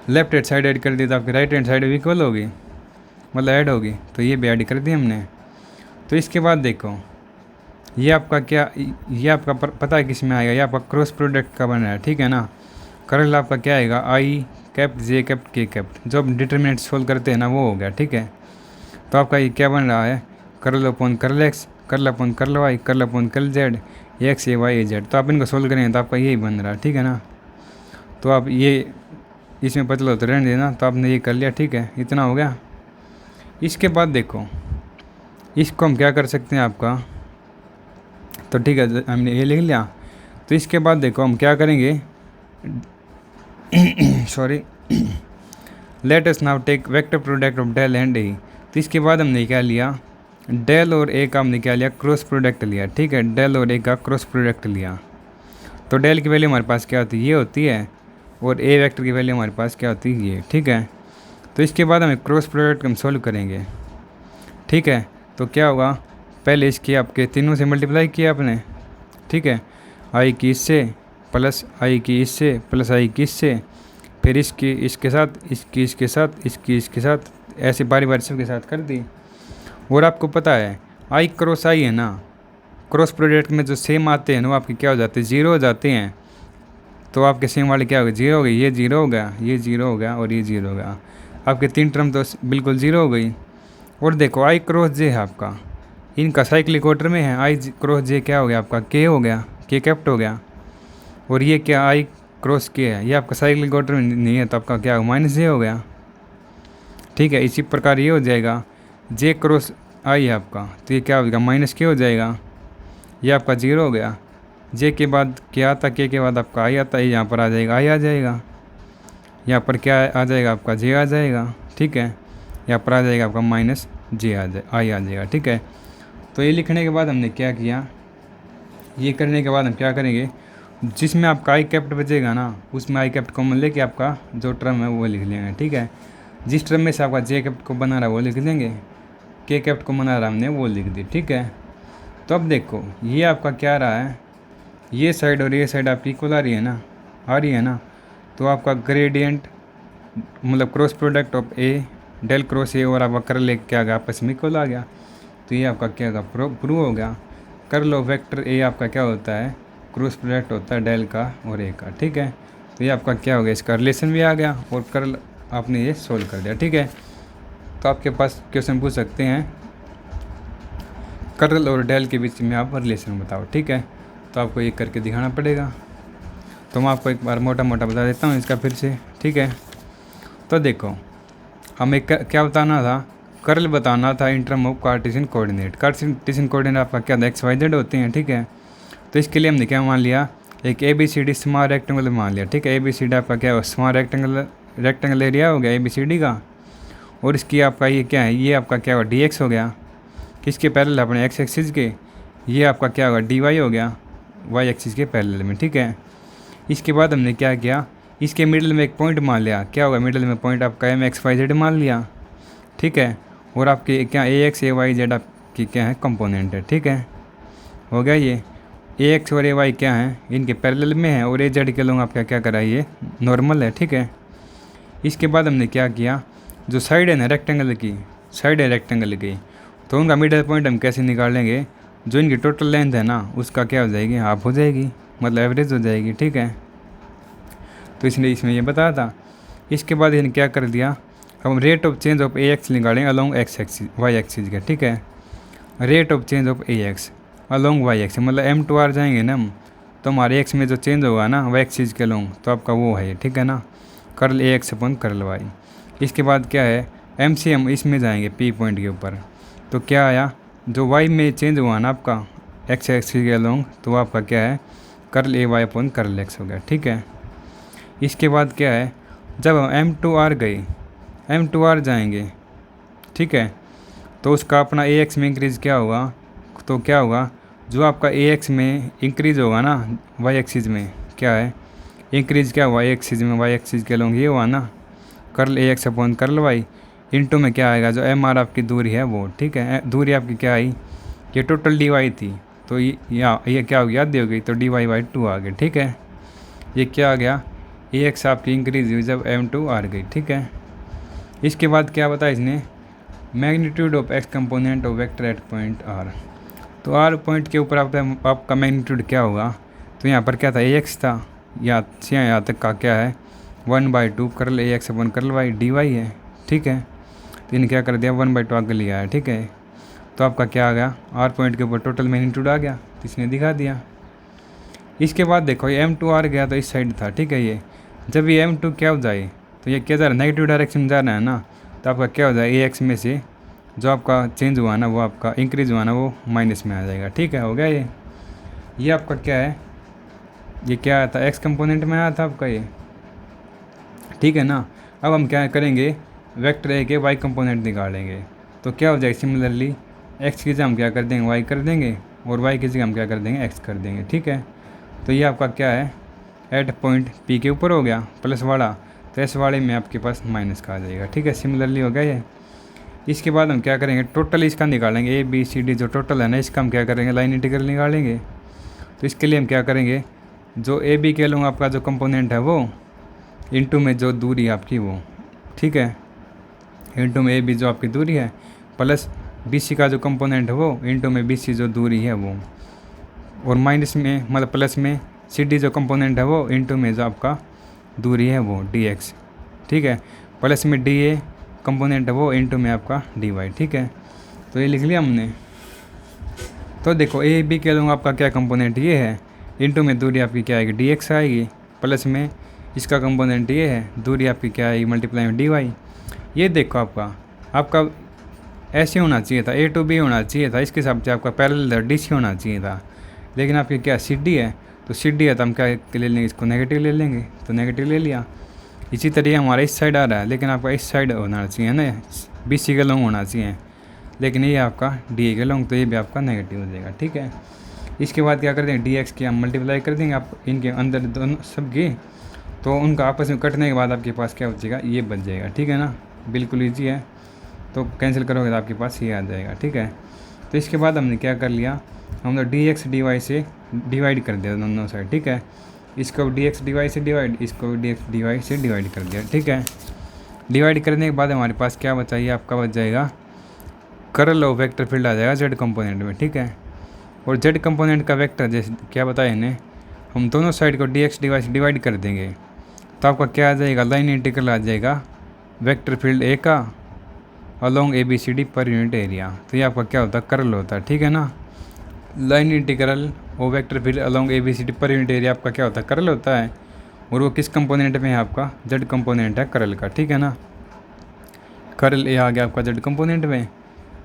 लेफ्ट हैंड साइड ऐड कर दिया, तो आपकी राइट हैंड साइड भी इक्वल होगी, मतलब ऐड होगी, तो ये भी ऐड कर दी हमने। तो इसके बाद देखो ये आपका क्या, ये आपका पता है किस में आएगा, ये आपका क्रॉस प्रोडक्ट का बना है, ठीक है ना। कर्ल आपका क्या आएगा, आई कैप्ट जे कैप्ट के कैप्ट, जो हम डिटरमिनेंट सोल्व करते हैं ना वो हो गया, ठीक है। तो आपका ये क्या बन रहा है, curl upon curl x, curl upon curl y, curl upon curl z, x ए वाई ए जेड। तो आप इनको सोल्व करेंगे तो आपका यही बन रहा है, ठीक है ना। तो आप ये इसमें बदलो तो रहने देना, तो आपने ये कर लिया, ठीक है, इतना हो गया। इसके बाद देखो इसको हम क्या कर सकते हैं आपका, तो ठीक है हमने ये लिख लिया। तो इसके बाद देखो हम क्या करेंगे sorry let us now take vector product of del and a. तो इसके बाद हमने क्या लिया, डेल और ए का हमने क्या लिया, क्रॉस प्रोडक्ट लिया। ठीक है, डेल और ए का क्रॉस प्रोडक्ट लिया। तो डेल की वैल्यू हमारे पास क्या होती है, ये होती है, और ए वेक्टर की वैल्यू हमारे पास क्या होती है, ये। ठीक है, तो इसके बाद हमें क्रॉस प्रोडक्ट हम सोल्व करेंगे। ठीक है, तो क्या होगा, पहले इसकी आपके तीनों से मल्टीप्लाई किया आपने। ठीक है, आई की इससे प्लस आई की इससे प्लस आई की इससे, फिर इसकी इसके साथ, इसकी इसके साथ, इसकी इसके साथ, ऐसे बारी बारी सबके साथ कर दी। और आपको पता है आई क्रॉस आई है ना, क्रॉस प्रोडक्ट में जो सेम आते हैं ना वो आपके क्या हो जाते हैं, ज़ीरो हो जाते हैं। तो आपके सेम वाले क्या हो गए, जीरो हो गई, ये जीरो हो गया, ये जीरो हो गया, और ये जीरो हो गया। आपके तीन टर्म तो बिल्कुल ज़ीरो हो गई। और देखो आई क्रॉस जे है आपका, इनका साइक्लिक ऑर्डर में है। आई क्रॉस जे क्या हो गया आपका, के हो गया, के कैप्ट हो गया। और ये क्या आई क्रॉस के है, ये आपका साइक्लिक ऑर्डर में नहीं है, तो आपका क्या हो, माइनस जे हो गया। ठीक है, इसी प्रकार ये हो जाएगा, जे क्रॉस आई है आपका, तो ये क्या हो जाएगा, माइनस के हो जाएगा, ये आपका जीरो हो गया। जे के बाद क्या आता, के बाद आपका आई आता है, यहाँ पर आ जाएगा आई आ जाएगा, यहाँ पर क्या आ जाएगा आपका, जे आ जाएगा। ठीक है, यहाँ पर आ जाएगा आपका माइनस जे आ जाए, आई आ जाएगा। ठीक है, तो ये लिखने के बाद हमने क्या किया, ये करने के बाद हम क्या करेंगे, जिसमें आपका आई कैप्ट बचेगा ना, उसमें आई कैप्ट कॉमन लेके आपका जो टर्म है वो लिख लेंगे। ठीक है, जिस टर्म में से आपका जे कैप्ट को बना रहा है वो लिख देंगे, के कैप्ट को बना रहा हमने वो लिख दी। ठीक है, तो अब देखो ये आपका क्या रहा है, ये साइड और ये साइड आपकी इक्वल आ रही है ना, आ रही है ना। तो आपका ग्रेडियंट मतलब cross product of A del cross A और आपका कर्ल ए क्या आ गया, आपस में इक्वल आ गया। तो ये आपका क्या होगा, प्रूव हो गया। कर्ल ऑफ वेक्टर ए आपका क्या होता है, क्रॉस प्रोडक्ट होता है डेल का और ए का। ठीक है, तो ये आपका क्या हो गया, इसका रिलेशन भी आ गया और कर्ल आपने ये सोल्व कर दिया। ठीक है, तो आपके पास क्वेश्चन पूछ सकते हैं कर्ल और डेल के बीच में आप रिलेशन बताओ। ठीक है, तो आपको ये करके दिखाना पड़ेगा। तो मैं आपको एक बार मोटा मोटा बता देता हूँ इसका फिर से। ठीक है, तो देखो हमें क्या बताना था, कर्ल बताना था in term of Cartesian coordinate. Cartesian coordinate आपका क्या था, एक्स वाई जेड होते हैं। ठीक है, तो इसके लिए हमने क्या मान लिया, एक A B C D small rectangle मान लिया। ठीक है, ए बी सी डी आपका क्या हो, स्मॉल रेक्टेंगल एरिया हो गया ए बी सी डी का। और इसकी आपका ये क्या है, ये आपका क्या होगा, डी एक्स हो गया, किसके पैरेलल, अपने एक्स एक्सिस के। ये आपका क्या होगा, डी वाई हो गया, वाई एक्सिस के पैरेलल में। ठीक है, इसके बाद हमने क्या किया, इसके मिडिल में एक पॉइंट मान लिया, क्या होगा मिडिल में पॉइंट आपका एम एक्स वाई जेड मान लिया। ठीक है, और आपके क्या ए एक्स ए वाई जेड आपकी क्या है, कंपोनेंट है। ठीक है, हो गया ये ए एक्स और ए वाई क्या है, इनके पैरेलल में है, और ए जेड के लोग आपका क्या कराइए, नॉर्मल है। ठीक है, इसके बाद हमने क्या किया, जो साइड है ना रेक्टेंगल की, साइड है रेक्टेंगल की, तो उनका मिडिल पॉइंट हम कैसे निकालेंगे, जो इनकी टोटल लेंथ है ना उसका क्या हो जाएगी, हाफ हो जाएगी, मतलब एवरेज हो जाएगी। ठीक है, तो इसने इसमें ये बताया था। इसके बाद इन्हें क्या कर दिया, हम rate of change of A x निकालेंगे along x axis y axis का। ठीक है, rate of change of A x along y axis, मतलब एम टू आर जाएंगे ना हम, तो हमारे एक्स में जो चेंज होगा ना वाई एक्सिस के अलॉन्ग, तो आपका वो है। ठीक है ना, curl A x upon curl y. इसके बाद क्या है, एम सी एम इसमें जाएंगे पी पॉइंट के ऊपर, तो क्या आया, जो वाई में चेंज हुआ ना आपका एक्स एक्सिस के अलॉन्ग, तो आपका क्या है, curl A y upon curl x हो गया। ठीक है, इसके बाद क्या है, जब हम एम टू आर गए, एम टू आर जाएंगे। ठीक है, तो उसका अपना ए एक्स में इंक्रीज़ क्या होगा, तो क्या होगा, जो आपका ए एक्स में इंक्रीज़ होगा ना वाई एक्सिस में, क्या है इंक्रीज़, क्या हुआ ए एक्सिस में वाई एक्सिस के अलॉन्ग, ये हुआ ना curl A x upon curl y, into में क्या आएगा, जो एम आर आपकी दूरी है वो। ठीक है, दूरी आपकी क्या आई, ये टोटल डी वाई थी, तो ये क्या हो गया, आधी हो गई, तो डी वाई बाई टू आ गया। ठीक है, ये क्या आ गया, ए एक्स आपकी इंक्रीज हुई जब एम टू आर गई। ठीक है, इसके बाद क्या बताया इसने, magnitude of x component of vector at point R. तो आर पॉइंट के ऊपर आपका मैग्नीट्यूड क्या होगा, तो यहाँ पर क्या था, ए एक्स था, यहाँ तक का क्या है 1/2 curl A x upon curl y d y है। ठीक है, तो इन्हें क्या कर दिया, 1/2 आगे लिया है। ठीक है, तो आपका क्या आ गया, आर पॉइंट के ऊपर टोटल मैग्नीट्यूड आ गया, तो इसने दिखा दिया। इसके बाद देखो ये एम टू आर गया तो इस साइड था। ठीक है, ये जब ये एम टू क्या हो जाए, तो ये क्या जा रहा है, नेगेटिव डायरेक्शन में जा रहा है ना, तो आपका क्या हो जाए, ए एक्स में से जो आपका चेंज हुआ ना, वो आपका इंक्रीज़ हुआ ना, वो माइनस में आ जाएगा। ठीक है, हो गया ये आपका क्या है, ये क्या आया था, एक्स कंपोनेंट में आया था आपका ये। ठीक है ना। अब हम क्या करेंगे, वेक्टर ए के वाई कंपोनेंट निकालेंगे। तो क्या हो जाएगा, सिमिलरली एक्स की जगह हम क्या कर देंगे, वाई कर देंगे, और वाई की जगह हम क्या कर देंगे, एक्स कर देंगे। ठीक है, तो ये आपका क्या है, एट पॉइंट पी के ऊपर हो गया प्लस वाला, तो एस वाले में आपके पास माइनस का आ जाएगा। ठीक है, सिमिलरली हो गया ये। इसके बाद हम क्या करेंगे, टोटल इसका निकालेंगे, ए बी सी डी जो टोटल है ना, इसका हम क्या करेंगे, लाइन इंटीग्रल निकालेंगे। तो इसके लिए हम क्या करेंगे, जो ए बी के लूँगा आपका जो कंपोनेंट है वो, इनटू में जो दूरी आपकी वो, ठीक है, इनटू में ए बी जो आपकी दूरी है, प्लस बी सी का जो कंपोनेंट है वो, इनटू में बी सी जो दूरी है वो, और माइनस में मतलब प्लस में सी डी जो कंपोनेंट है वो, इनटू में जो आपका दूरी है वो डी एक्स। ठीक है, प्लस में डी ए कंपोनेंट है वो, इनटू में आपका डी वाई। ठीक है, तो ये लिख लिया हमने। तो देखो ए बी के लूँगा आपका क्या कंपोनेंट ये है, इनटू में दूरी आपकी क्या आएगी, डी एक्स आएगी, प्लस में इसका कंपोनेंट ये है, दूरी आपकी क्या आएगी, मल्टीप्लाई में डी वाई। ये देखो आपका ऐसे होना चाहिए था, ए टू बी होना चाहिए था, इसके हिसाब से आपका पैरेलल डी सी होना चाहिए था, लेकिन आपकी क्या सी डी है, तो सी डी है तो हम क्या ले लेंगे, इसको नेगेटिव ले लेंगे, तो नेगेटिव ले लिया। इसी तरीके हमारा इस साइड आ रहा है, लेकिन आपका इस साइड होना चाहिए ना, बी सी का लॉन्ग होना चाहिए, लेकिन ये आपका डी ए का लॉन्ग, तो ये भी आपका नेगेटिव हो जाएगा। ठीक है, इसके बाद क्या कर देंगे, डी एक्स की हम मल्टीप्लाई कर देंगे आप इनके अंदर दोनों सबके, तो उनका आपस में कटने के बाद आपके पास क्या हो जाएगा, ये बच जाएगा। ठीक है ना, बिल्कुल ईजी है, तो कैंसिल करोगे तो आपके पास ये आ जाएगा। ठीक है, तो इसके बाद हमने क्या कर लिया, हमने डी एक्स डी वाई से डिवाइड कर दिया दोनों साइड। ठीक है, इसको डी एक्स डी वाई से डिवाइड, इसको डी एक्स डी वाई से डिवाइड कर दिया। ठीक है, डिवाइड करने के बाद हमारे पास क्या बचा, ये आपका बच जाएगा कर्ल ऑफ वेक्टर फील्ड आ जाएगा जेड कंपोनेंट में। ठीक है, और जेड कंपोनेंट का वेक्टर जैसे क्या बताया इन्हें, हम दोनों साइड को डी एक्स डी वाई से डिवाइड कर देंगे, तो आपका क्या आ जाएगा, लाइन इंटीग्रल आ जाएगा वेक्टर फील्ड ए का along A B C D पर यूनिट एरिया। तो ये आपका क्या होता है, कर्ल होता है। ठीक है ना, लाइन इंटीग्रल और vector field along A B C D पर यूनिट एरिया आपका क्या होता है, कर्ल होता है, और वो किस कंपोनेंट में है, आपका जेड कंपोनेंट है कर्ल का। ठीक है ना, कर्ल ए आ गया आपका जेड कंपोनेंट में,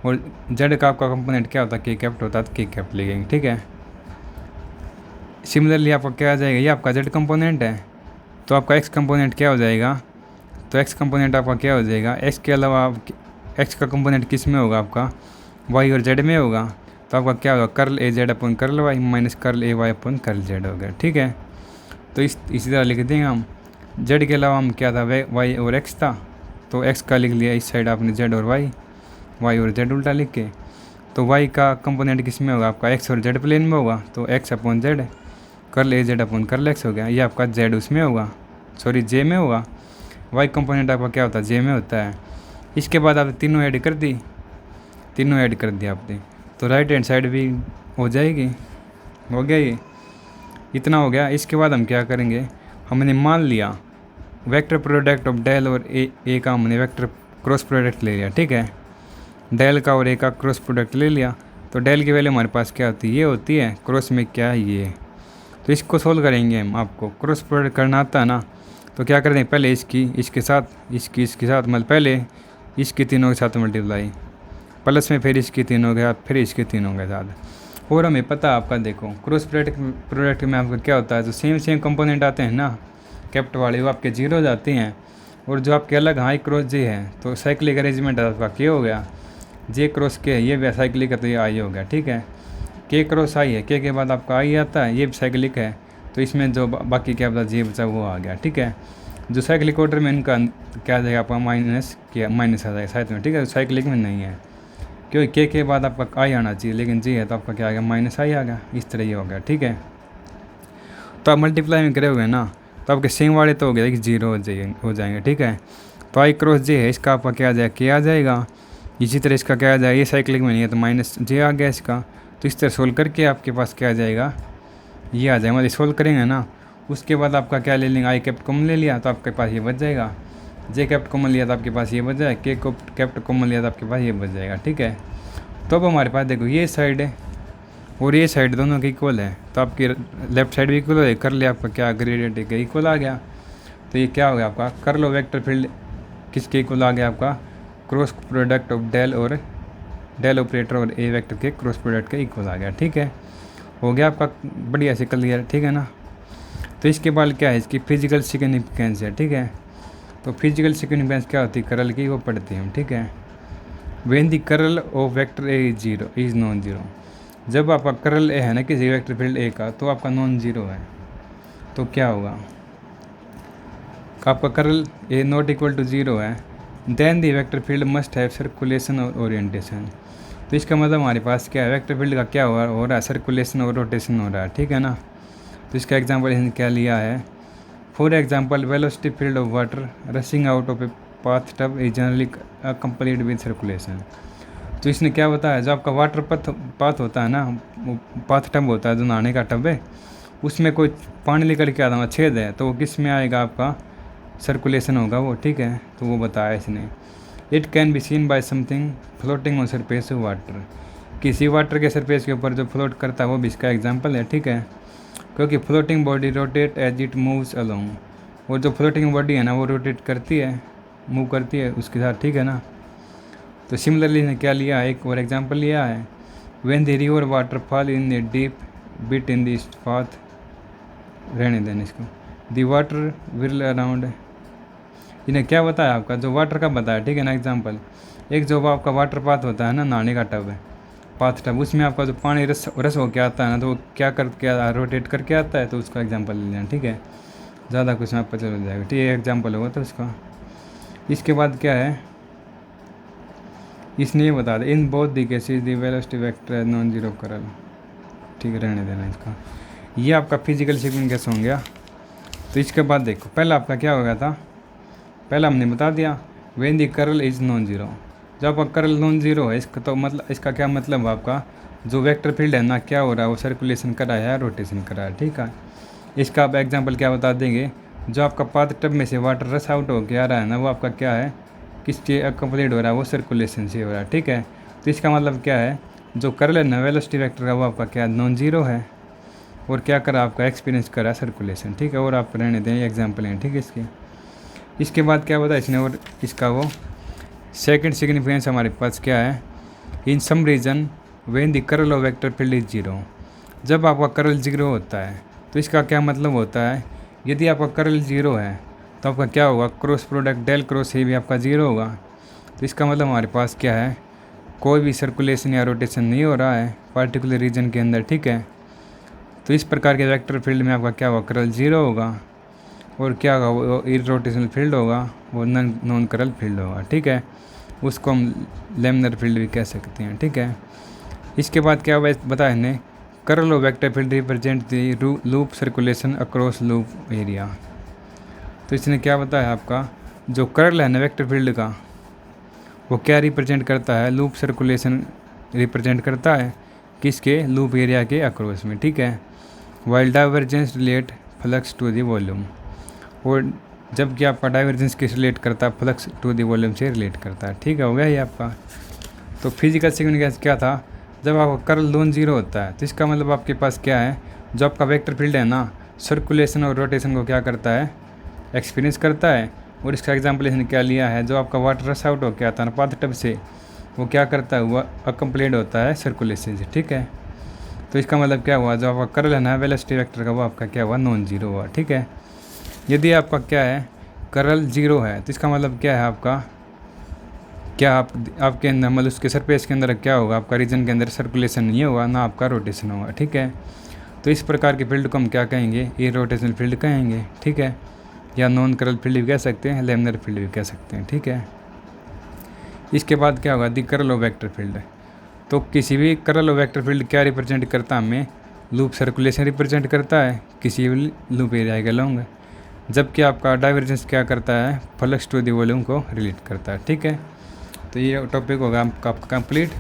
और जेड का आपका कंपोनेंट क्या होता है, के कैप्ट होता है, तो के कैप्ट लेंगे। ठीक है, सिमिलरली आपका क्या आ जाएगा, ये आपका जेड कंपोनेंट है, तो आपका एक्स कंपोनेंट क्या हो जाएगा, तो एक्स कंपोनेंट आपका क्या हो जाएगा, एक्स के अलावा एक्स का कंपोनेंट किस में होगा, आपका वाई और जेड में होगा, तो आपका क्या होगा, curl A z upon curl y minus curl A y upon curl z हो गया। ठीक है, तो इसी तरह लिख देंगे हम, जेड के अलावा हम क्या था, वाई और एक्स था, तो एक्स का लिख लिया इस साइड आपने जेड और वाई और जेड उल्टा लिख के, तो वाई का कंपोनेंट किस में होगा, आपका एक्स और जेड प्लेन में होगा, तो x upon Z curl A Z upon curl x हो गया। ये आपका जेड उसमें होगा, सॉरी जे में होगा, वाई कंपोनेंट आपका क्या होता है, जे में होता है। इसके बाद आपने तीनों ऐड कर दी, तीनों ऐड कर दिया आपने, तो राइट हैंड साइड भी हो जाएगी, हो गया ये, इतना हो गया। इसके बाद हम क्या करेंगे, हमने मान लिया वेक्टर प्रोडक्ट ऑफ डेल और ए का हमने वेक्टर क्रॉस प्रोडक्ट ले लिया। ठीक है, डेल का और ए का क्रॉस प्रोडक्ट ले लिया, तो डेल की वैल्यू हमारे पास क्या होती है, ये होती है, क्रॉस में क्या है ये, तो इसको सोल्व करेंगे हम। आपको क्रॉस प्रोडक्ट करना आता है ना, तो क्या करते हैं, पहले इसकी इसके साथ इसके साथ, मतलब पहले इसके तीनों के साथ मल्टीप्लाई, प्लस में फिर इसके तीनों के साथ, फिर इसके तीनों के साथ। और हमें पता है आपका, देखो क्रॉस प्रोडक्ट में आपका क्या होता है, जो सेम कंपोनेंट आते हैं ना कैप्ट वाले, वो आपके जीरो जाते हैं, और जो आपके अलग हाई क्रॉस जे है, तो साइक्लिक अरेंजमेंट आपका के हो गया, जे क्रॉस के है, ये भी साइक्लिक है, तो ये आई हो गया। ठीक है, के क्रॉस आई है, के बाद आपका आई आता है, ये भी साइक्लिक है, तो इसमें जो बाकी क्या बता जे बचा वो आ गया। ठीक है, जो साइक्लिक ऑर्डर में इनका क्या आ जाएगा, आपका माइनस आ जाएगा साइड में। ठीक है, साइक्लिक में नहीं है, क्योंकि के बाद आपका आई आना चाहिए, लेकिन जी है तो आपका क्या आ गया, माइनस आई आ गया, इस तरह ये हो गया। ठीक है, तो आप मल्टीप्लाई में करे हुए ना, तो आपके सेम वाले तो हो गया कि जीरो हो जाएंगे। ठीक है, तो आई क्रॉस जे है, इसका आपका क्या आ जाएगा, के आ जाएगा। इसी तरह इसका क्या आ जाएगा, ये साइक्लिक में नहीं है तो माइनस जे आ गया इसका, तो इस तरह सोल्व करके आपके पास क्या आ जाएगा, ये आ जाएगा। मतलब सोल्व करेंगे ना, उसके बाद आपका क्या ले लेंगे, आई कैप्ट कॉमन ले लिया तो आपके पास ये बच जाएगा, जे कैप्ट कॉमन लिया तो आपके पास ये बच जाएगा, के कैप्ट कॉमन लिया तो आपके पास ये बच जाएगा। ठीक है, तो अब हमारे पास देखो ये साइड है और ये साइड दोनों के इक्वल है, तो आपकी लेफ्ट साइड भी इक्वल है, कर लिया आपका क्या ग्रेडियंट के इक्वल आ गया, तो ये क्या हो गया आपका कर्ल ऑफ वेक्टर फील्ड किसके इक्वल आ गया, आपका क्रॉस प्रोडक्ट ऑफ डेल और डेल ऑपरेटर और ए वेक्टर के क्रॉस प्रोडक्ट के इक्वल आ गया। ठीक है, हो गया आपका बढ़िया से क्लियर। ठीक है ना। तो इसके बाद क्या है, इसकी फिजिकल सिग्निफिकेंस है। ठीक है, तो फिजिकल सिग्निफिकेंस क्या होती है करल की, वो पढ़ते हैं हम। ठीक है, वेन दी करल of vector A is zero is non zero. जब आपका करल ए है ना किसी वेक्टर फील्ड ए का, तो आपका नॉन जीरो है। तो क्या होगा, आपका curl A not equal to zero है, then the vector field must have circulation और ओरिएंटेशन। तो इसका मतलब हमारे पास क्या है, वेक्टर फील्ड का क्या हो रहा है, सर्कुलेशन और रोटेशन हो रहा है। ठीक है ना। तो इसका एग्जांपल इसने क्या लिया है, for example velocity field of water rushing out of a path tub is generally complete with circulation. तो इसने क्या बताया, जो आपका वाटर पाथ होता है ना, पाथ टब होता है जो नहाने का टब है, उसमें कोई पानी निकल के आता है, छेद है, तो वो किस में आएगा, आपका सर्कुलेशन होगा वो। ठीक है, तो वो बताया इसने। It can be seen by something floating on surface of water. किसी वाटर के सरफेस के ऊपर जो फ्लोट करता है वो भी इसका एग्जाम्पल है। ठीक है, क्योंकि floating body rotate as it moves along, और जो फ्लोटिंग बॉडी है ना वो रोटेट करती है, मूव करती है उसके साथ। ठीक है ना। तो सिमिलरली ने क्या लिया है, एक और एग्जांपल लिया है, when the river water fall in a deep bit in this path, रहने देने इसको, द वाटर विल अराउंड। इन्हें क्या बताया, आपका जो वाटर का बताया। ठीक है ना। एग्जांपल, एक जो आपका वाटर पाथ होता है ना, नहाने का टब है, पाथ टब, उसमें आपका जो पानी रस होकर आता है ना, तो वो क्या करके रोटेट करके आता है, तो उसका एग्जांपल ले लेना। ठीक है, ज़्यादा कुछ में पता चल जाएगा। ठीक है, एग्जांपल होगा तो उसका। इसके बाद क्या है, इसने ये बता दिया, in both the cases the velocity vector non zero करल। ठीक है, रहने देना इसका। ये आपका फिजिकल सिग्निफिकेंस हो गया। तो इसके बाद देखो, पहला आपका क्या हो गया था, पहला हमने बता दिया व्हेन दी करल इज़ नॉन जीरो। जब आपका करल नॉन जीरो है, इसका तो मतलब, इसका क्या मतलब, आपका जो वेक्टर फील्ड है ना, क्या हो रहा है, वो सर्कुलेशन कर रहा है, रोटेशन कर रहा है। ठीक है, इसका आप एग्जांपल क्या बता देंगे, जो आपका पाथ टब में से वाटर रस आउट हो के आ रहा है ना, वो आपका क्या है, किसके कंप्लीट हो रहा है, वो सर्कुलेशन से हो रहा है। ठीक है, तो इसका मतलब क्या है, जो करल है ना वेलोसिटी वेक्टर का, वो आपका क्या नॉन जीरो है, और क्या करा, आपका एक्सपीरियंस करा सर्कुलेशन। ठीक है, और आप रहने दें, एग्जाम्पल हैं। ठीक है, इसके बाद क्या बताया इसने, और इसका वो सेकंड सिग्निफिकेंस हमारे पास क्या है, इन सम रीजन व्हेन द करल of vector field is zero. जब आपका करल जीरो होता है, तो इसका क्या मतलब होता है, यदि आपका करल जीरो है तो आपका क्या होगा, cross product del cross A भी आपका जीरो होगा। तो इसका मतलब हमारे पास क्या है, कोई भी सर्कुलेशन या रोटेशन नहीं हो रहा है पार्टिकुलर रीजन के अंदर। ठीक है, तो इस प्रकार के वेक्टर फील्ड में आपका क्या होगा, करल जीरो होगा, और क्या होगा, वो इरोटेशनल फील्ड होगा, वो नॉन करल फील्ड होगा। ठीक है, उसको हम लेमिनर फील्ड भी कह सकते हैं। ठीक है, इसके बाद क्या बताया इन्हें, करल of vector field represent the loop circulation across loop area. तो इसने क्या बताया, आपका जो करल है ना वेक्टर फील्ड का, वो क्या रिप्रेजेंट करता है, लूप सर्कुलेशन रिप्रेजेंट करता है, किसके, लूप एरिया के अक्रॉस में। ठीक है, while divergence relate flux to the volume, और जबकि आपका डाइवर्जेंस किस रिलेट करता है, फ्लक्स टू द वॉल्यूम से रिलेट करता है। ठीक है, हो गया ये आपका। तो फिजिकल सिग्निफिकेंस क्या था, जब आपका करल नॉन जीरो होता है, तो इसका मतलब आपके पास क्या है, जो आपका वेक्टर फील्ड है ना, सर्कुलेशन और रोटेशन को क्या करता है, एक्सपीरियंस करता है। और इसका एग्जाम्पल इसने क्या लिया है, जो आपका वाटर रस आउट हो के आता है ना पाथ टब से, वो क्या करता है, वह अकम्प्लीट होता है सर्कुलेशन से। ठीक है, तो इसका मतलब क्या हुआ, जो आपका करल है ना वेलोसिटी वेक्टर का, वो आपका क्या हुआ, नॉन जीरो हुआ। ठीक है, यदि आपका क्या है, करल जीरो है, तो इसका मतलब क्या है, आपका क्या आपके अंदर मतलब उसके सरफेस के अंदर क्या होगा, आपका रीजन के अंदर सर्कुलेशन नहीं होगा, ना आपका रोटेशन होगा। ठीक है, तो इस प्रकार के फील्ड को हम क्या कहेंगे, ये रोटेशनल फील्ड कहेंगे। ठीक है, या नॉन करल फील्ड भी कह सकते हैं, लेमिनर फील्ड भी कह सकते हैं। ठीक है, इसके बाद क्या होगा, दी करल ऑफ वेक्टर फील्ड। तो किसी भी करल ऑफ वेक्टर फील्ड क्या रिप्रेजेंट करता है, हमें लूप सर्कुलेशन रिप्रेजेंट करता है किसी भी लूप एरिया के लॉन्ग, जबकि आपका डाइवर्जेंस क्या करता है, फ्लक्स टू द वॉल्यूम को रिलेट करता है। ठीक है, तो ये टॉपिक होगा आपका कंप्लीट।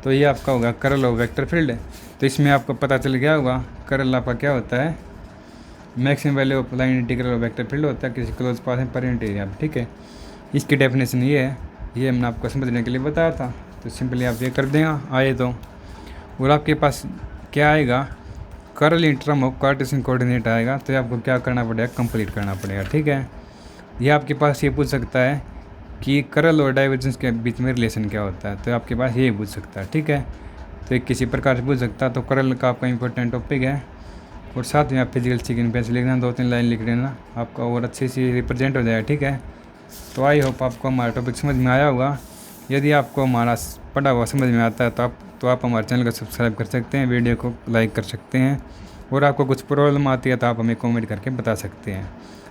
तो ये आपका होगा करल ऑफ वेक्टर फील्ड। तो इसमें आपको पता चल गया होगा करल आपका क्या होता है, maximum value of line integral of vector field होता है किसी क्लोज पाथ में पर यूनिट एरिया। ठीक है, इसकी डेफिनेशन ये है, ये हमने आपको समझने के लिए बताया था। तो सिंपली आप ये कर देगा आए तो, और आपके पास क्या आएगा, करल in term of Cartesian coordinate आएगा। तो आपको क्या करना पड़ेगा, कंप्लीट करना पड़ेगा। ठीक है, ये आपके पास ये पूछ सकता है कि करल और डाइवर्जेंस के बीच में रिलेशन क्या होता है, तो आपके पास ये पूछ सकता है। ठीक है, तो एक किसी प्रकार से पूछ सकता है। तो करल का आपका इंपॉर्टेंट टॉपिक है। और साथ में आप फिजिकल चिकन पेंस लिखना, 2-3 लाइन लिख लेना, आपका और अच्छे से रिप्रेजेंट हो जाएगा। ठीक है, तो आई होप आपको हमारा टॉपिक समझ में आया होगा। यदि आपको हमारा पढ़ा हुआ समझ में आता है तो आप हमारे चैनल को सब्सक्राइब कर सकते हैं, वीडियो को लाइक कर सकते हैं, और आपको कुछ प्रॉब्लम आती है तो आप हमें कमेंट करके बता सकते हैं।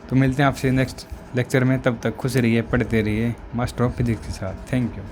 तो मिलते हैं आपसे नेक्स्ट लेक्चर में, तब तक खुश रहिए, पढ़ते रहिए मास्टर ऑफ फिजिक्स के साथ। Thank you.